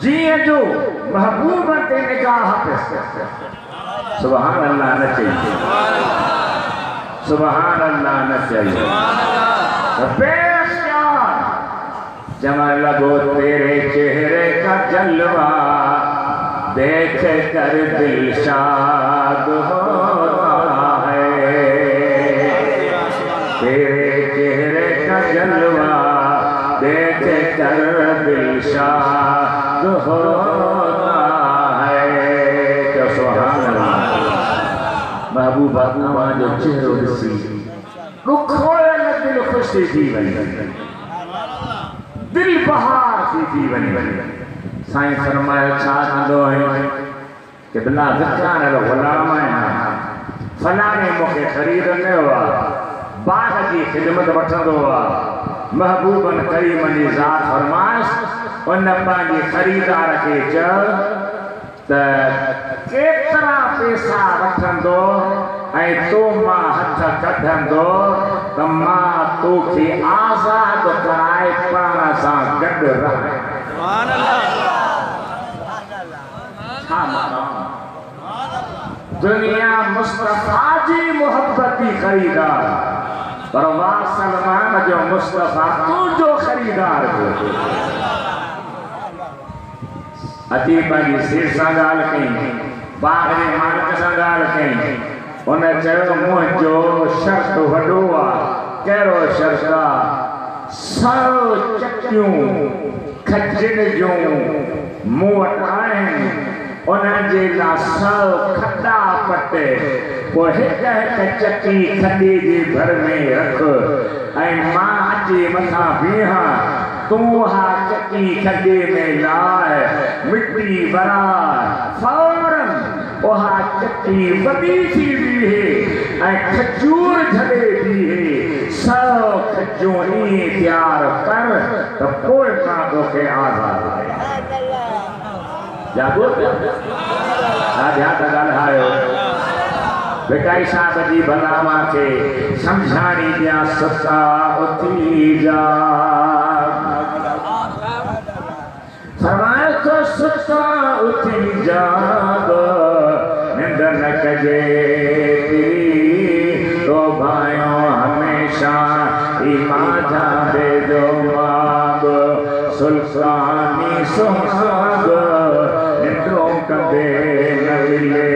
S1: जीअं जो महबूब ते निगाह पियो। सुभान अल्लाह न चाहिए, सुभान अल्लाह न चाहिए। जमा लगो तेरे चेहरे का जलवा, देख कर दिल शाद होता है। तेरे चेहरे का जलवा देख कर दिल शाद होता है। क्या सुभान अल्लाह। महबूबा जो चेहरो ॾिसी खोयल दिल खुशी थी वञे, दिल बहार थी वञे। साईं फरमायो छा कंदो आहे कि बिना विकारण ग़ुलाम आहियां, फलाने मूंखे ख़रीद कयो आहे, बाग जी ख़िदमत वठंदो आहे। महबूबन करीमन जी ज़ात फरमाइश उन पंहिंजे ख़रीदार खे चयो त केतिरा पैसा वठंदो ऐं तो मां हथ कढंदो त मां तोखे आज़ाद कराए पाण सां गॾु रहे। दुनिया मुस्तफ़ा जी मोहब्बती ख़रीदार, पर वाह सलमान जो मुस्तफ़ा तुंहिंजो ख़रीदार हो। अची पंहिंजी सिर सां ॻाल्हि कई, बाग जे मालिक सां ॻाल्हि कई। उन चयो मुंहिंजो शर्त वॾो आहे। कहिड़ो शर्त आहे? 100 चकियूं खजनि जूं मूं वटि आहिनि, उन्हनि जे लाइ 100 खॾा पटे, पोइ हिक चकी खॾे जे भर में रख ऐं मां अची मथां बीहां। तूं हा चकी खॾे में लाए, मिटी बराए, फौरन उहा चकी वॾी थी बीहे ऐं खजूर झले बीहे। 100 खजूं ईअं तयारु कर त पोइ मां तोखे आज़ादु कयां। जागो ॾाढा त ॻाल्हायो। बेटाई साहब जी भला मूंखे सम्झाणी ॾियां सता उथी जा। फरमायो तो सता उथी जाग, निंड न कजे तो भाइयों हमेशा ईमान जा बेदो माग सुल्तानी सुहाग निंडो कदे न मिले।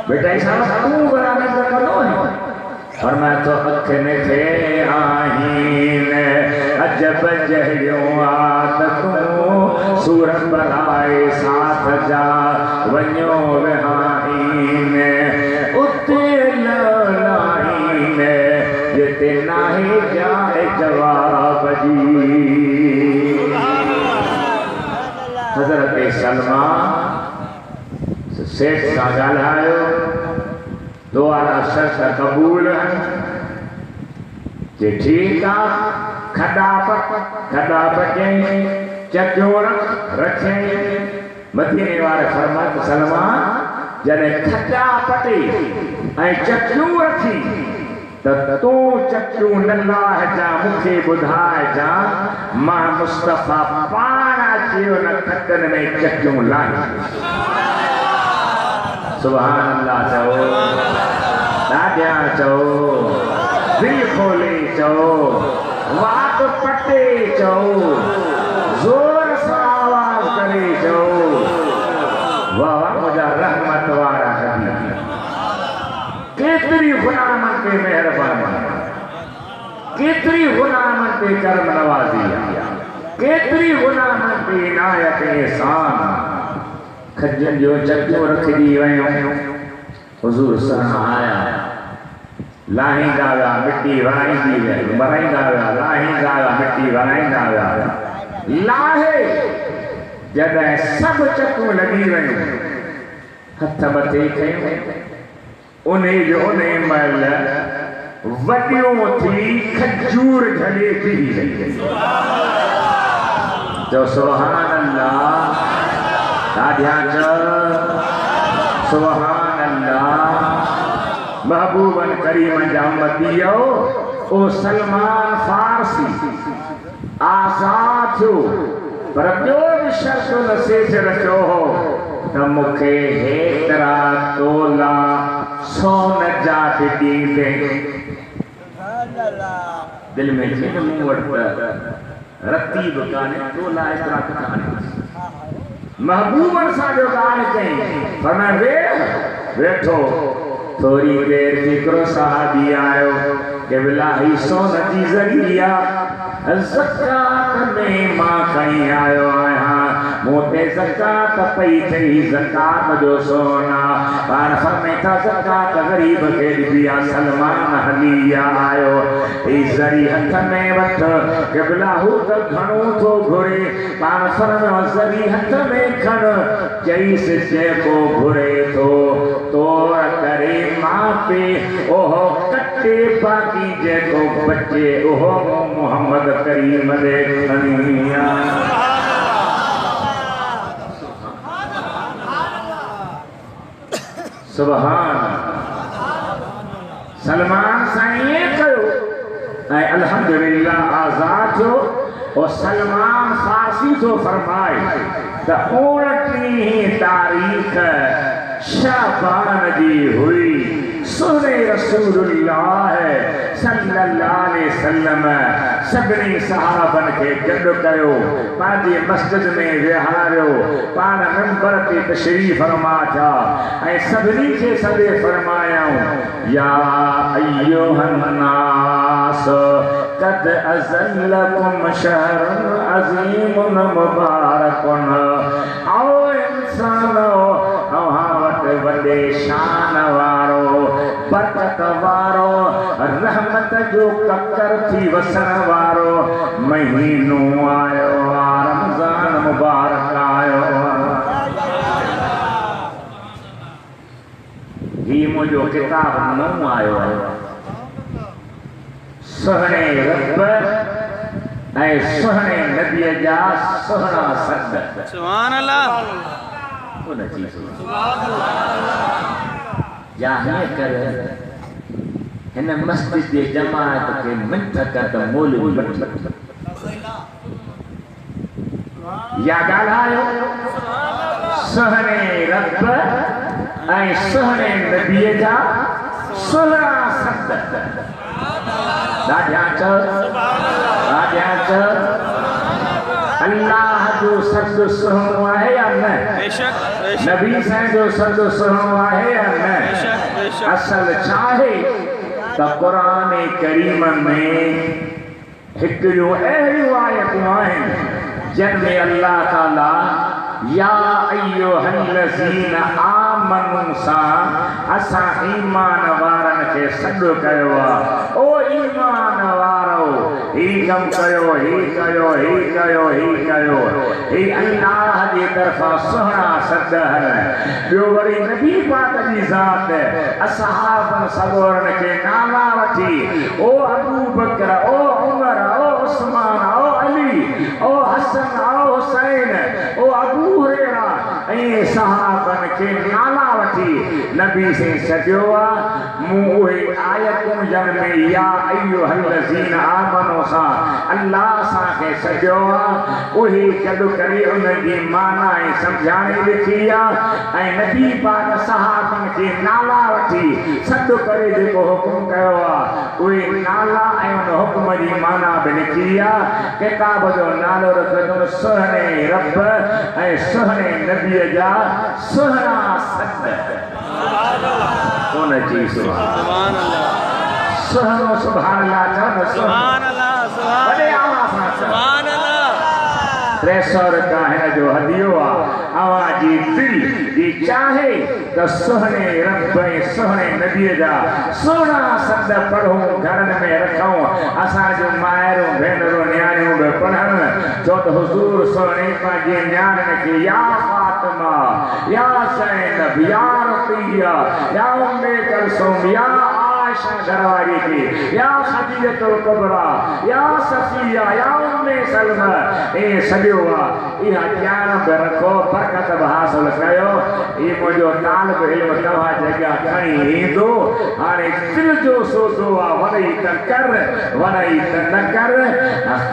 S1: बेटा साहब तू बड़ा न करो है, और मैं तो अखन थे आहीन अजब जहियों आदतूं सूरत बनाए साथ जा वञो विहाईन उते लाहीन जिते नाहे जाए जवाब जी। हज़रत सलमान सेठ सां ॻाल्हायो, दुआरा शर्त क़बूल जे ठीक आहे। खॾा पटई चकियूं रखई। मदीने वारे फरमायो सलमान जॾहिं खॾा पटे ऐं चकियूं रखी त तूं चकियूं न लाहिजा, मूंखे ॿुधाइजा, मां मुस्तफ़ा पाण अची उन खॾनि में चकियूं लाही। सुभान अल्लाह चओ, ॾाढा चओ, दिल खोले चओ, वात पटे चओ, ज़ोर सां आवाज़ करे चओ, वाह वाह मुंहिंजा रहमत वारा हबीब। केतिरी गुलामनि ते महिरबानी, केतिरी गुलामनि ते करम नवाज़ी, केतिरी गुलामनि ते इनायत एहसान। खजनि जो चकियूं रखजी वयूं, हुज़ूर सां आया, लाहींदा विया, मिटी वराईंदी वराईंदा विया, लाहींदा विया, मिटी वराईंदा विया। लाहे जॾहिं सभु चकियूं लॻी वयूं, हथ मथे खयूं, उन महिल वॾियूं थी खजूर झले थी। तो सुभान अल्लाह, ॾाढा सुभान अल्लाह। महबूबन करीमन जा उम्मतियो, ओ सलमान फारसी आज़ाद थियो, पर ॿियो बि शर्त न सेठ रखियो हो त मूंखे हेतिरा तोला सोन जा ॾींदे। दिल में थे न मूं वटि रतीब कान्हे, तोला एतिरा कान्हे। महबूबन सां जो ॻाल्हि कई, पर वेठो। थोड़ी देर हिकिड़ो साहबी आयो कि बिलाही सोन जी ज़रिया ज़कात में मां खणी आयो आहियां, मोते ज़कात पई थई ज़कात जो सोना पाण फरमाए था ज़कात गरीब खे ॾिबी आहे सलमान हली आयो ई ज़री हथ में वठ क़िबला हू त घणो थो घुरे पाण फरमायो ज़री हथ में खण चईसि जेको घुरे थो तोड़ करे मापे ओहो कटे बाक़ी जेको बचे ओहो मोहम्मद करीम दे खणी आ सुभान सलमान साईं कयो ऐं अल्हम्दुलिल्लाह आज़ाद जो और सलमान फारसी जो फरमाए त 29 तारीख़ शाबान जी हुई सुने रसूलुल्लाह सल्लल्लाहु अलैहि वसल्लम सभिनी सहाबन खे गॾु कयो पंहिंजी मस्जिद में विहारियो पाण मिंबर ते तशरीफ़ फरमा था ऐं सभिनी खे सॾे फरमायाऊं या अय्युहन नास कद अज़लकुम शहरुन अज़ीमुन मुबारकुन आओ इंसानो अव्हां वटि वॾे शान वारो बरकत वारो रहमत जो ककर थी वसण वारो महीनो आयो रमज़ान मुबारक आयो ही मुंहिंजो किताब नओं आयो आहे सुहिणे रब ऐं सुहिणे नबीअ जा सुहिणा सद सुभान अल्लाह उन चीज़ जाहिर कर हिन मस्जिद जे जमात खे मिंट कत मोल या ॻाल्हायो सुहिणे रब ऐं सुहिणे नबीअ जा सुहिणा सद ॾाढा चओ अल्लाह जो सद सुहिणो आहे या न नबी साईं जो सद सुहिणो आहे या न असल छा आहे त क़ुरान करीम में हिकिड़ियूं अहिड़ियूं आयतूं आहिनि जिन में अल्लाह ताला या अय्युहल्लज़ीन आमनू सां असां ईमान वारनि खे सॾु कयो आहे ओ ईमान वारो ही कमु कयो ही कयो ही कयो ही कयो ही अल्लाह जी तरफ़ां सुहिणा सद ॿियो वरी नबी पाक जी ज़ात असहाबन सगोरनि खे नाला वठी ओ अबू बकर ओ उमर ओ उस्मान ओ अली ओ हसन ओ हुसैन ओ अबू हुरैरा ऐं सहाबन खे नाला वठी नबी से सॼो आहे मूं उहे आयतूं जन में या अय्युहल्लज़ीन आमनू सां अल्लाह असांखे सॼो आहे उहे गॾु करे उन जी माना ऐं सम्झाणी लिखी आहे ऐं नबी पाक सहाबन खे नाला वठी सॾु करे जेको हुकुम कयो आहे उहे नाला ऐं उन हुकुम जी माना बि लिखी आहे किताब जो नालो रखंदुमि सुहिणे रब ऐं सुहिणे नबीअ जा सुहिणा सद उन जी सुभान अल्लाह सुहिणो सुभान अल्लाह चओ न सुभान अल्लाह वॾे आवाज़ सां सुभान अल्लाह 300 रुपया हिन जो हदियो आहे अवां जी दिलि जी चाहे त सुहिणे रब ऐं सुहिणे नबीअ जा सुहिणा सद पढ़ूं घरनि में रखूं असांजूं माइरूं भेनरूं न्याणियूं बि पढ़नि छो त हुज़ूर सुहिणे पंहिंजी न्याणियुनि खे या फातिमा या ज़ैनब या रुक़ैया या उम्मे कुलसूम या आयशा घरवारी की या खदीजतुल कुबरा या सफिया या उम्मे सलमा ए सॼो आहे इहा ॼाण बि रखो बरकत बि हासिल कयो ही मुंहिंजो तालिब इल्म तव्हां जॻह खणी ईंदो हाणे दिलि जो सोचो आहे वॾई त कर वॾई त न कर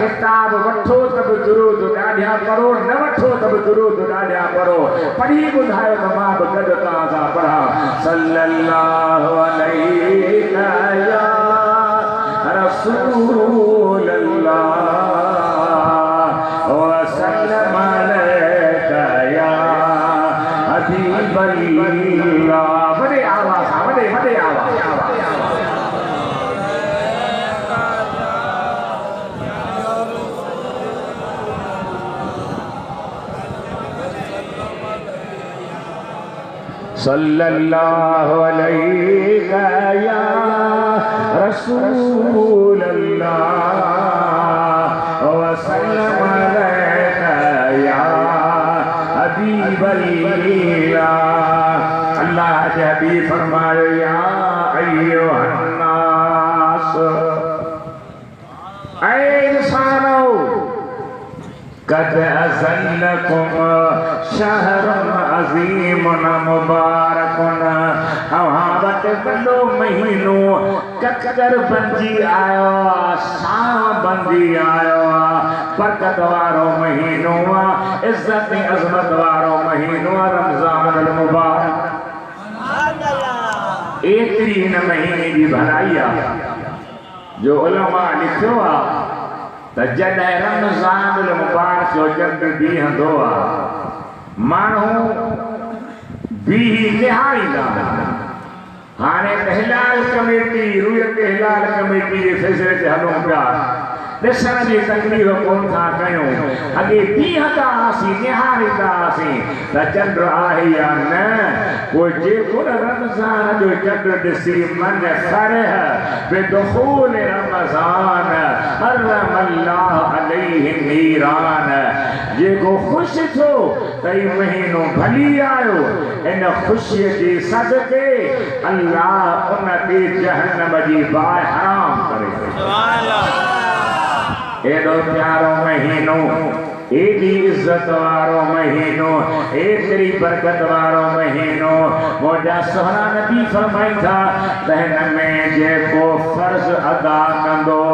S1: किताब वठो त बि दुरूद ॾाढा पढ़ो न वठो त बि दुरूद ॾाढा पढ़ो पढ़ी ॿुधायो त मां बि गॾु तव्हां सां पढ़ां सल्लल्लाहु अलैहि या रसूल अल्लाह व सल्लम अलैका या हबीब अल्लाह वॾे आवाज़ सां वॾे आवाज़ सल्लल्लाहु अलैहि या रसूल अल्लाह व सल्लम अलैका या हबीब अल्लाह। अल्लाह के हबीब फरमाए या अय्युहन नास, ऐ इंसानो कद अज़ल्लकुम शहरुन अज़ीमुन मुबारकुन, अव्हां वटि वॾो महीनो ककर बंजी आयो आहे, सां बंजी आयो आहे, बरकत वारो महीनो आहे, इज़्ज़त ऐं अज़मत वारो महीनो आहे, रमज़ान मुबारक। एतिरी हिन महीने जी भलाई आहे जो उलमा लिखियो आहे त जॾहिं रमज़ान मुबारक जो चंड बीहंदो आहे, माण्हू बीही निहारींदा। हाणे त हिलाल कमेटी, रुयत हिलाल कमेटी जे फ़ैसिले ते हलूं पिया, ॾिसण जी तकलीफ़ कोन था कयूं। अॻे बीहंदा हुआसीं, निहारींदा हुआसीं त चंड आहे या न। पोइ जेको रमज़ान जो चंड ॾिसी मन फरह बिदुख़ूल रमज़ान हर्रमल्लाह अलैहि नीरान, जेको ख़ुशि थियो त ही महीनो भली आयो, इन ख़ुशीअ जे सदके अल्लाह उन ते जहन्नम जी बाहि हराम करे। एॾो प्यारो महीनो, एॾी इज़त वारो महीनो, एतिरी बरकत वारो महीनो। मुंहिंजा सुहिणा नबी फरमाइनि था त हिन में जेको फ़र्ज़ अदा कंदो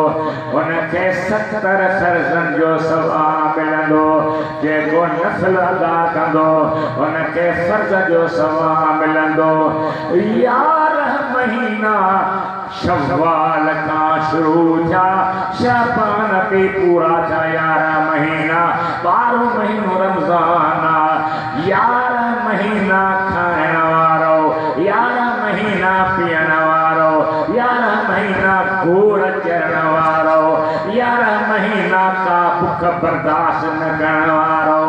S1: उनखे 70 फ़र्ज़नि जो सवाबु मिलंदो, जेको नफ़िल अदा कंदो उनखे फ़र्ज़ जो सवाबु मिलंदो। 11 महीना शव्वाल खां शुरू थिया, शाबान ते पूरा थिया 11 महीना। 12 महीनो रमज़ान आहे, 11 महीना खाइण वारो, 11 महीना पीअण वारो, 11 महीना घोड़ चढ़ण वारो, 11 महीना का बुख बर्दाश्त न करण वारो,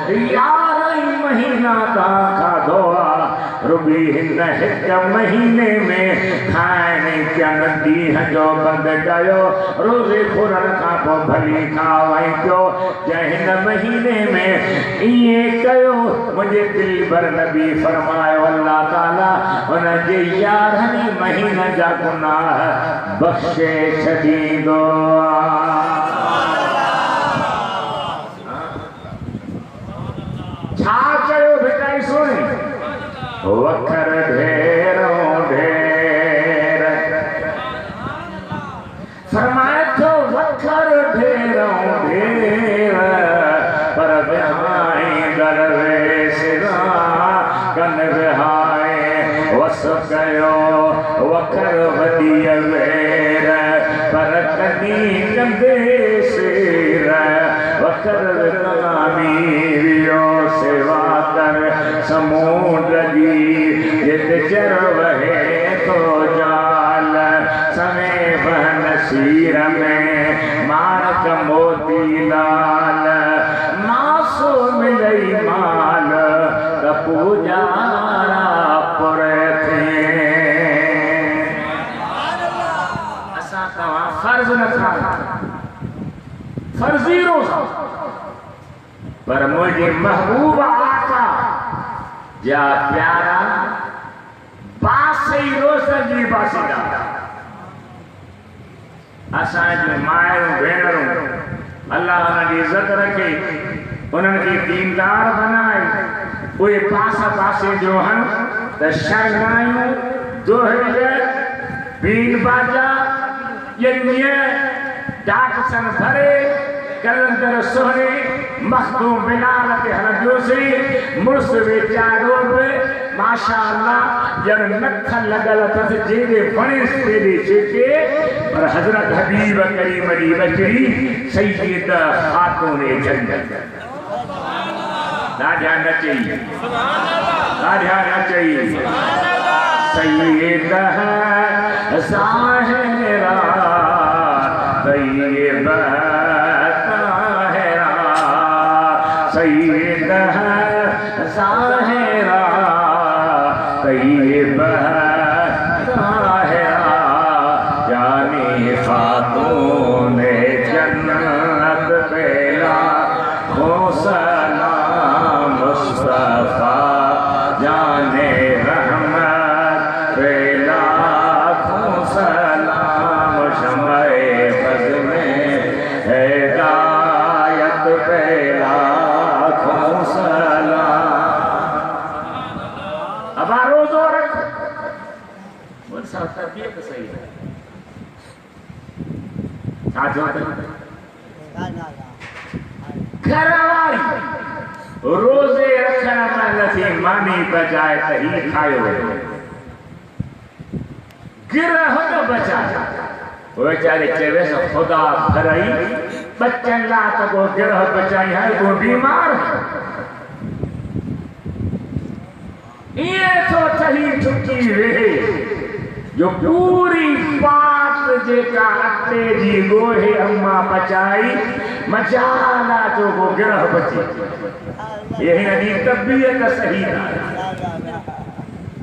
S1: 11 महीना तव्हां खाधो आहे। रुबी हिन हिक महीने में खाइण पियण ॾींहं जो बंदि कयो, रोज़े खुरण खां पोइ भली खावाई पियो। जंहिं हिन महीने में ईअं कयो, मुंहिंजे दिलि भर नबी फरमायो अल्लाह ताला उन जे 11 महीननि जा गुनाह बख़्शे छॾींदो आहे। छा कयो बेटा सुणी, वखर ढेरों ढेर फरमाए थो, वखर ढेरों ढेर पर विहाई दरवेश कन विहाए वस कयो वखर वॾी वेर पर कॾहिं कंदे शेर, वखर विकामी वियो सेवा कर समूंड जी, जित चर वहे तो जाल समे बहन सीर में माणक मोती लाल, मासो मिलई माल त पूजारा पुर थे। असां तव्हां फर्ज़ नथा, फर्ज़ी रोज़ा, पर मुझे महबूब आका जा प्यारा बासी रोज़ जी बासीदा। असांजी मायूं भेनरूं अल्लाह उनकी इज़्ज़त रखे, उनके दीनदार बनाए, उहे पासा पासे जो हन त शरनायूं दोहर बीन बाजा ये डाक सन भरे कलंदर सोहरे मखदूम बिलाल के हरजोसी मुर्स बेचारो पे माशाअल्लाह जब नख लगल तस जेरे बणे तेरे चेके पर हजरत हबीब करीम दी बचड़ी सैयद खातून जन्नत दाढ़ा नचई दाढ़ा नचई सैयद ज़ाहिरा तैयब सैयद ज़ाहिरा तरबियत सही है साजो घरवारी रोजे रखण में नथी मानी बजाए त ही खायो गिरह न बचाया बेचारे चवे सो खुदा भरई बच्चन ला तो को गिरह बचाई है वो बीमार ये तो सही छुट्टी वे जो पूरी बात जेका अटे जी गोहे अम्मा बचाई मजाला जो को गिरह बची यही नदी तबीयत सही ना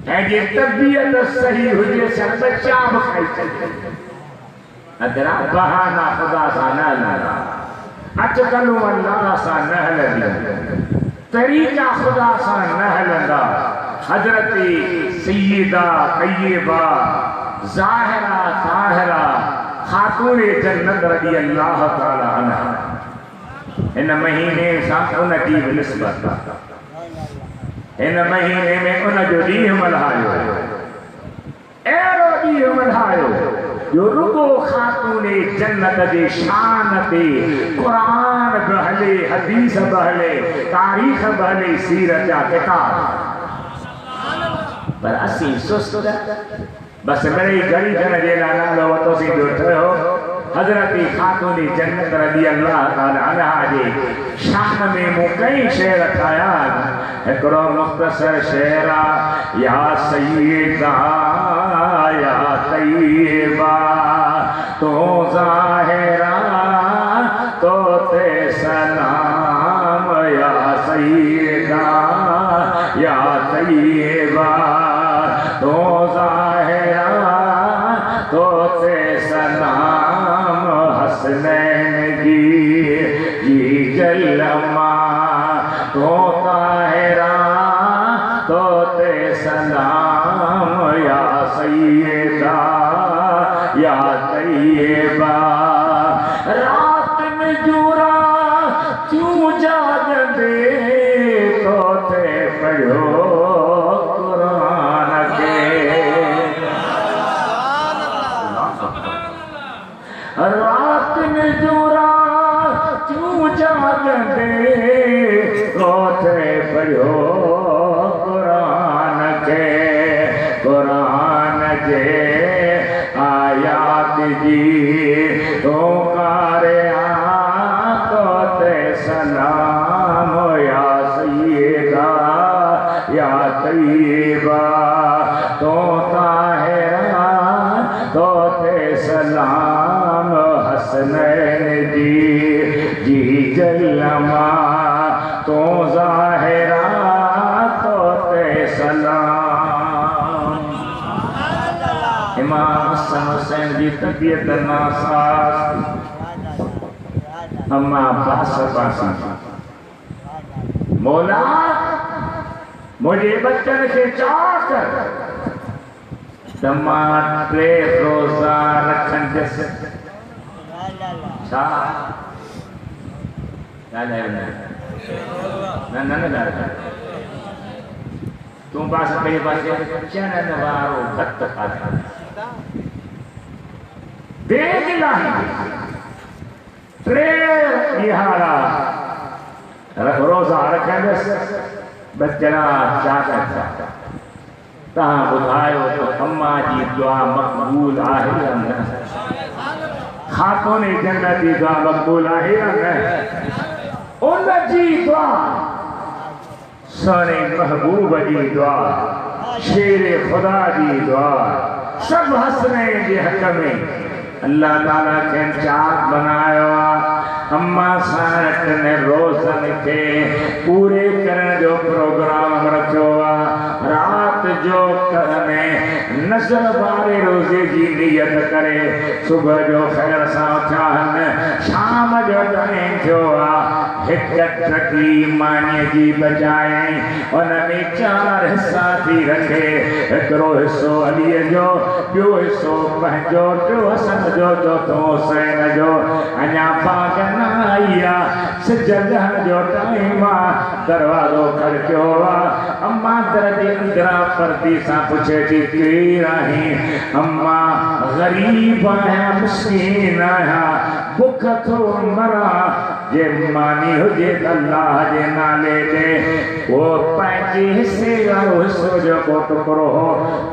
S1: है ये तबीयत सही हुजे से बच्चा बखाई चले अदरा बहाना खुदा सा न लगा अटकलू अल्लाह सा न लगी तरीका खुदा सा न लगा हजरत सैयदा तय्यबा ज़ाहिरा ताहिरा खातून जन्नत रज़ी अल्लाह तआला अन्हा इन महीने सां उन की निस्बत इन महीने में उन जो ॾींहुं मल्हायो अहिड़ो ॾींहुं मल्हायो जो रुगो खातून जन्नत जे शान ते क़ुरान बि हले हदीस बि हले तारीख़ बि हले सीरत जा किताब पर असीं सुस्त बस मेरे घड़ी जन जे नालो वतो सी ॾिठो हज़रत खातून जन्नत रज़ी अल्लाह तआला अन्हा जे शान में मूं कई शेर ठाहिया हिकिड़ो मुख़्तसर शेर आहे या सय्यदा या तय्यबा तो ज़ाहिरा तो ते सलाम या सय्यदा या तय्यबा तो ज़ाहिरा तो ते सलाम हसनैन जी जलमा तो ताहिरा तो ते सलाम या सैयदा या तय्यबा रात में जूरा क्यों जागदे तो ते पढ़ो कुरान के रात में जूरा क्यों जागदे तो ते पढ़ो कुरान के कुरान जे आयात जी तो कारे तो ते सलाम या सैयदा या तय्यबा तो ताहिरा तो ते सलाम हसनैन जी जलमा तो ज़ाहिरा तो ते सलाम इमाम हसन हुसैन जी तबीयत नासाज अम्मा पास पासी मौला मुझे बच्चन के चाकर टमाटे रोजा रखन जैसे छा ना तुम पास मेरे पास चनन वारो भक्त खाता देख लाही त्रे निहारा रोजा रखन जैसे बच्चना चाकर तहां ॿुधायो तो अम्मा जी दुआ मक़बूल आहे या न खातून जन्नत जी दुआ मक़बूल आहे या न उन जी दुआ सोने महबूब जी दुआ शेर खुदा जी दुआ सब हसनैन जे हक़ में अल्लाह ताला के चाक बनायो अम्मा सारत ने रोज़न के पूरे करण जो प्रोग्राम रखो रात जो करने नज़र बारे रोज़े जी नियत करे सुबह जो खैर सा उठान शाम जो टाइम थियो एक टकी मानी जी बचाए उन में 4 हिस्सा थी रखे एकरो हिस्सो अली जो ॿियो हिस्सो पंहिंजो टियों हसन जो चौथो हुसैन जो अञा पागन आया सजदा जो टाइम दरवाजो खड़क्यो अम्मा दरदी अंदरा परदी सा पूछे थी केर आहे अम्मा गरीब आया मिस्कीन आया भुख थो मरा जे मानी हुजे अल्लाह जे नाले ते वो पंहिंजे हिस्से वारो हिस्सो जो को टुकड़ो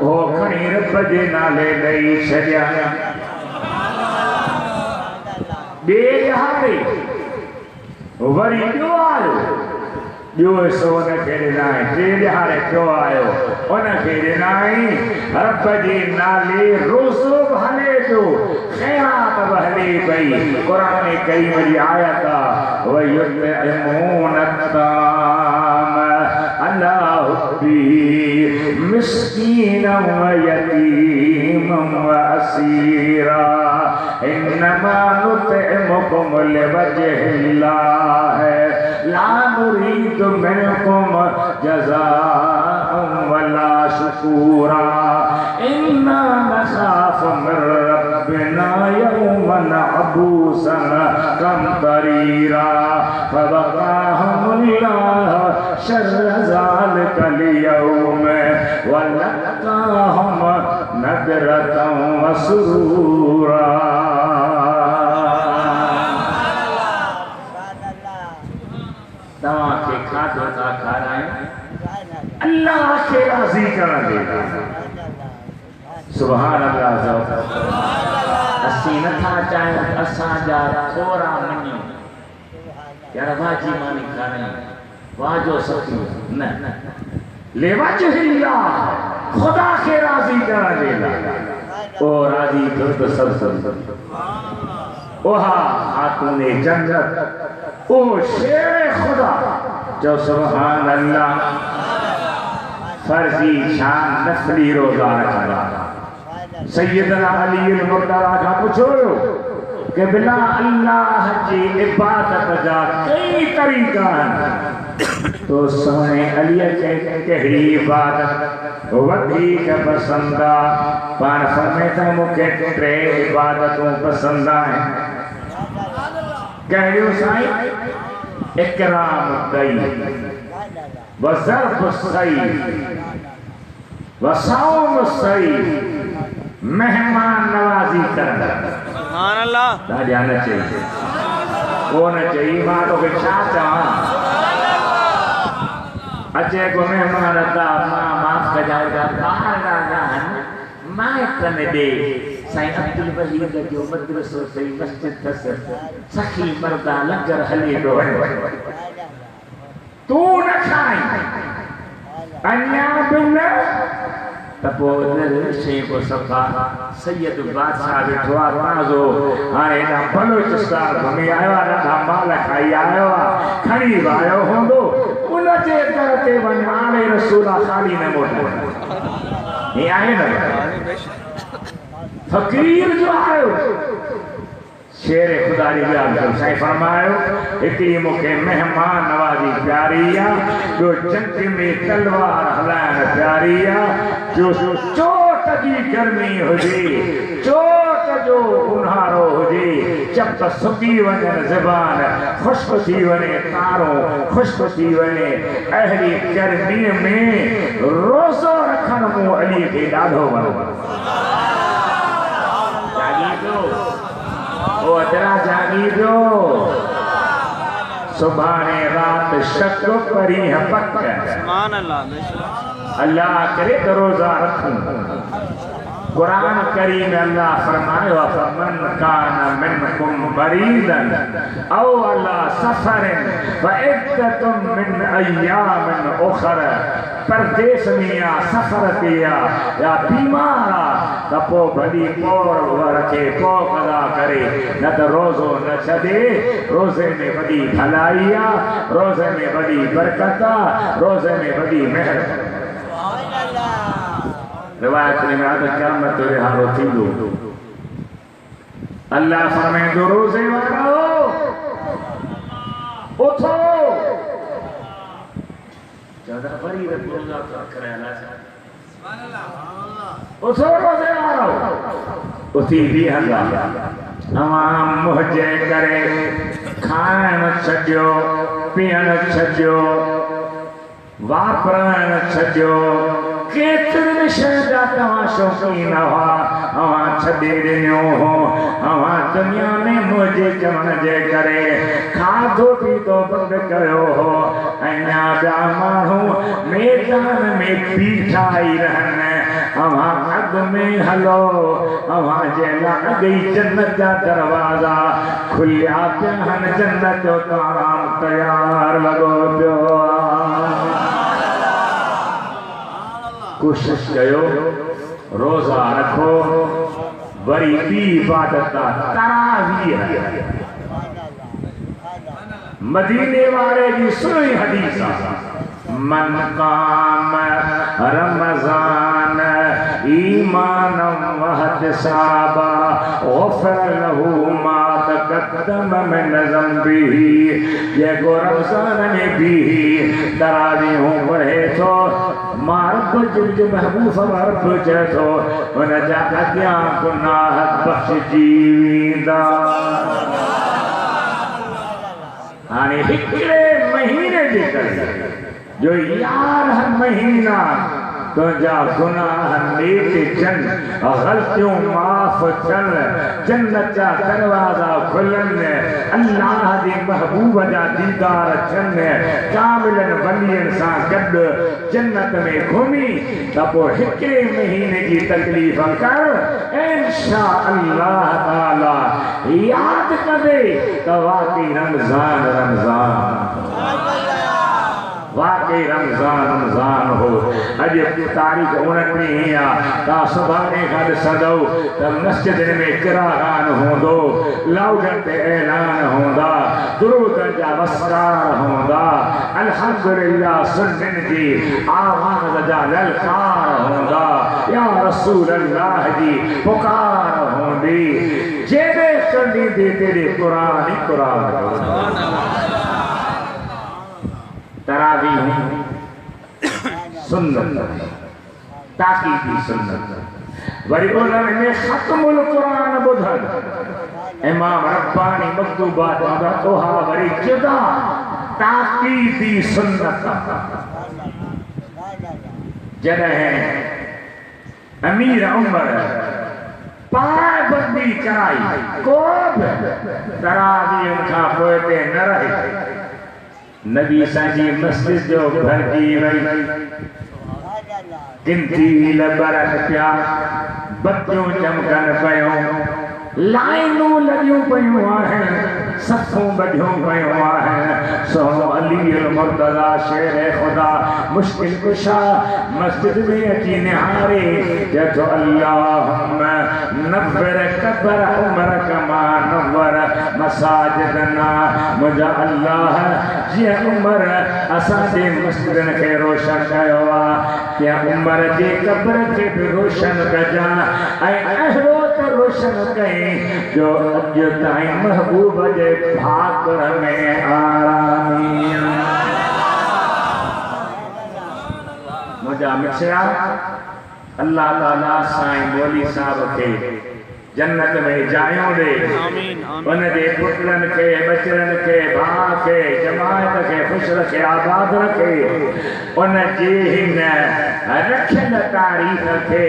S1: हो खणी रब जे नाले ॾेई छॾिया ॿिए हारे वरी ॿियो आयो ॿियो हिसो हुनखे ॾिनाई टे ॾिहारे टियों आयो हुनखे ॾिनाई रब जे नाले रोज़ो बि हले पियो ख़ैरात बि हले पई क़ुरान करीम जी आयत वयुतइमून अत्ताम अला हुब्बी मिस्कीनम व यतीमम व असीरा इन्नमा नुतइमुकुम लिवजहिल्लाह ला नुरीदु मिनकुम जज़ाअन वला शुकूरा इन्ना नख़ाफु मिन रब्बिना यौमन अबूसन कमतरीरा फवक़ाहुमुल्लाह शर्र ज़ालिकल यौम व लक़ाहुम नदरतन व सुरूरा तव्हांखे खाधो था खारायूं अल्लाह खे राज़ी करण जे सुभान अल्लाह असीं नथा चाहियूं असांजा थोरा मञूं यार भाजी मानी खारायूं वाजो सखी न लिवजहिल्लाह खुदा खे राज़ी करण जे लाइ ओ राज़ी थियो त सब ओहा खातूने जन्नत ओ शेर खुदा जो सुभान अल्लाह फर्जी शान नफली रोजा रखा सैयदना अली मुर्तज़ा का पूछो कि बिला अल्लाह की इबादत जा कई तरीका हैं तो सोने अली के कहिड़ी इबादत वधीक पसंद आ पाण फरमाए मूंखे टे इबादतूं पसंद आहिनि कहिड़ियूं साईं इकराम कई वज़र्फ़ सही वसौम सही मेहमान नवाज़ी करण सुभान अल्लाह ॾाढा न चई कोन चई मां तोखे छा चवां अचे को मेहमान था मां माफ़ कजाएगा माइटनि ॾे साईं अब्दुल वहीद जो मदरसो सही मस्जिद अथसि सखी मर्दा लंगर हली पियो वञे तूं न खाई अञा बि न त पोइ शइ को सफ़ा सैयद बादशाह वेठो आहे ताज़ो हाणे हेॾा बलोचिस्तान घुमी आयो आहे ॾाढा माल खाई आयो आहे खणी बि आयो हूंदो उनजे दर ते वञ हाणे रसूला ख़ाली न मोटो हे आहे न फकीर जो आयो शेर खुदा जी ॻाल्हि कयो साईं फरमायो हिकिड़ी मूंखे मेहमान नवाज़ी प्यारी आहे जो जंग में तलवार हलाइण प्यारी आहे जो चोट जी गर्मी हुजे चोट जो ऊन्हारो हुजे जब त सुकी वञे ज़बान ख़ुश्क थी वञे तारो ख़ुश्क थी वञे अहिड़ी गर्मीअ में रोज़ो रखण मूं अली खे ॾाढो वणंदो ओ अजरा जागी जो सुभाणे रात शक परी पक सुभान अल्लाह अल्लाह करे तो रोजा रखूं कुरान करीम अल्लाह फरमायो फमन कान मिनकुम मरीदन औ अला सफरन फइद्दतुम मिन अय्यामिन उखर परदेस में या सफर ते या बीमार त पोइ भली पोइ रखे पोइ कदा करे न त रोज़ो न छॾे रोज़े में वॾी भलाई आहे रोज़े में वॾी बरकत आहे रोज़े में वॾी महर रिवायत में आदि क़यामत जो हारो थींदो अल्लाह फरमाईंदो रोज़े वारो उथो ज्यादा बड़ी रोज़ा रख रहा है सुभान अल्लाह उथो रोज़े वारो उथी भी हल्ला तमाम मुझे करे खाण छॾियो पीअण छॾियो वापरण छॾियो केतिरनि शइ जा तव्हां शौक़ीन हुआ अवां छॾे ॾिनो हो अवां दुनिया में मुंहिंजे चवण जे करे खाधो पीतो बंदि कयो हो अञा ॿिया माण्हू मैदान में बीठा ई रहनि अवां अॻु में हलो अवां जे लाइ अॻु ई जन्नत जा दरवाज़ा खुलिया पिया आहिनि जन्नत जो ताराम तयारु लॻो पियो कोशिश कयो रोज़ा रखो वरी ॿी इबादत तरावीह मदीने वारे जी सुनी हदीस मन काम रमज़ान ईमान वहतिसाबा ग़ुफ़िर लहू मा तक़द्दम मिन ज़ंबिही जेको रमज़ान में भी तरावीहूं पढ़े थो मारब जो महबूब रब चए थो हुन जा अॻियां गुनाह बख़्शिजी वेंदा हाणे हिकिड़े महीने जे करे जो 11 महीना तुझा गुनाह नेक जन गलतियों माफ चल जन्नत जा दरवाजा खुलन अल्लाह दी महबूब जा दीदार चन कामिलन वलियन सा गड जन्नत में घुमी तब हिकड़े महीने की तकलीफ कर इंशाअल्लाह ताला याद करे तो वाकई रमजान वाकई रमजान हो अॼु तारीख़ 29 ता सुभाणे खां ॾिसंदव त मस्जिद में किरागान हूंदो लाउडन ते ऐलान हूंदा दुरूदन जा वसकार हूंदा अल्हम्दुलिल्लाह सुन्नन जी आवाज़ जा ललकार हूंदा या रसूल अल्लाह जी पुकार हूंदी जेॾे कंदी तेरे कुरान ही कुरान तरावीह सुन्नत ताकीदी सुन्नत वरी उन्होंने खत्मुल कुरान बुधन इमाम रब्बानी मकतूबात दा तोहा वरी जुदा ताकीदी सुन्नत जॾहिं अमीर उमर पाबंदी कराई को तरावीह खां पोइ ते न रहे नबी साजी मस्जिद जो भरजी वई गिनती लबरन पिया बत्तियों चमकन पयूं लाइनूं लॻियूं पयूं आहिनि सफ़ूं बढ़ियूं पयूं आहिनि सोनो अली मुर्तज़ा शेर खुदा मुश्किल कुशा मस्जिद में अची निहारे जतो अल्लाहुम्मा नव्वर कब्र उमर कमा नव्वर मसाजिदना मुझा अल्लाह जे उमर असांजे मस्जिदन खे रोशन कयो आहे या उमर जे कब्र खे बि रोशन कजां ऐं अहिड़ो त रोशन कई जो अॼु ताईं महबूब जे भाकुर में आरामी मुझा मिठड़ा अल्लाह ताला साईं बोली साहब खे जन्नत में जायूं ॾे उन जे पुटन खे बचड़न खे भाउ खे जमायत खे ख़ुशि रखे आबाद रखे उन जी हिन रखियल तारीख़ खे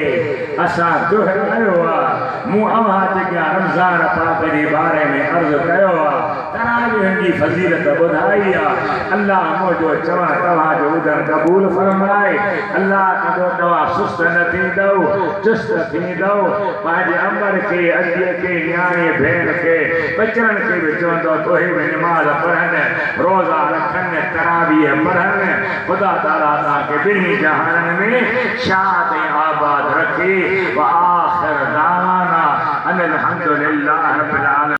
S1: असां दुहरायो आहे मूं अव्हां जेका रमज़ान पाक जे बारे में अर्ज़ कयो आहे तरावीह जी फज़ीलत ॿुधाई आहे अल्लाह मुंहिंजो चवण तव्हांजो ॿुधण क़बूल फरमाए अल्लाह कदो तव्हां सुस्त न थींदव चुस्त थींदव पंहिंजे अमर खे अजीअ खे न्याणे भेण खे बचड़न खे बि चवंदो तोहे बि नमाज़ पढ़नि रोज़ा रखनि तरावीह पढ़नि ख़ुदा ताला तव्हांखे ॿिन्ही जहाननि में शाद ऐं आबाद रखे व आख़िर दावाना अनिल हम्दुलिल्लाह रब्बिल आलमीन।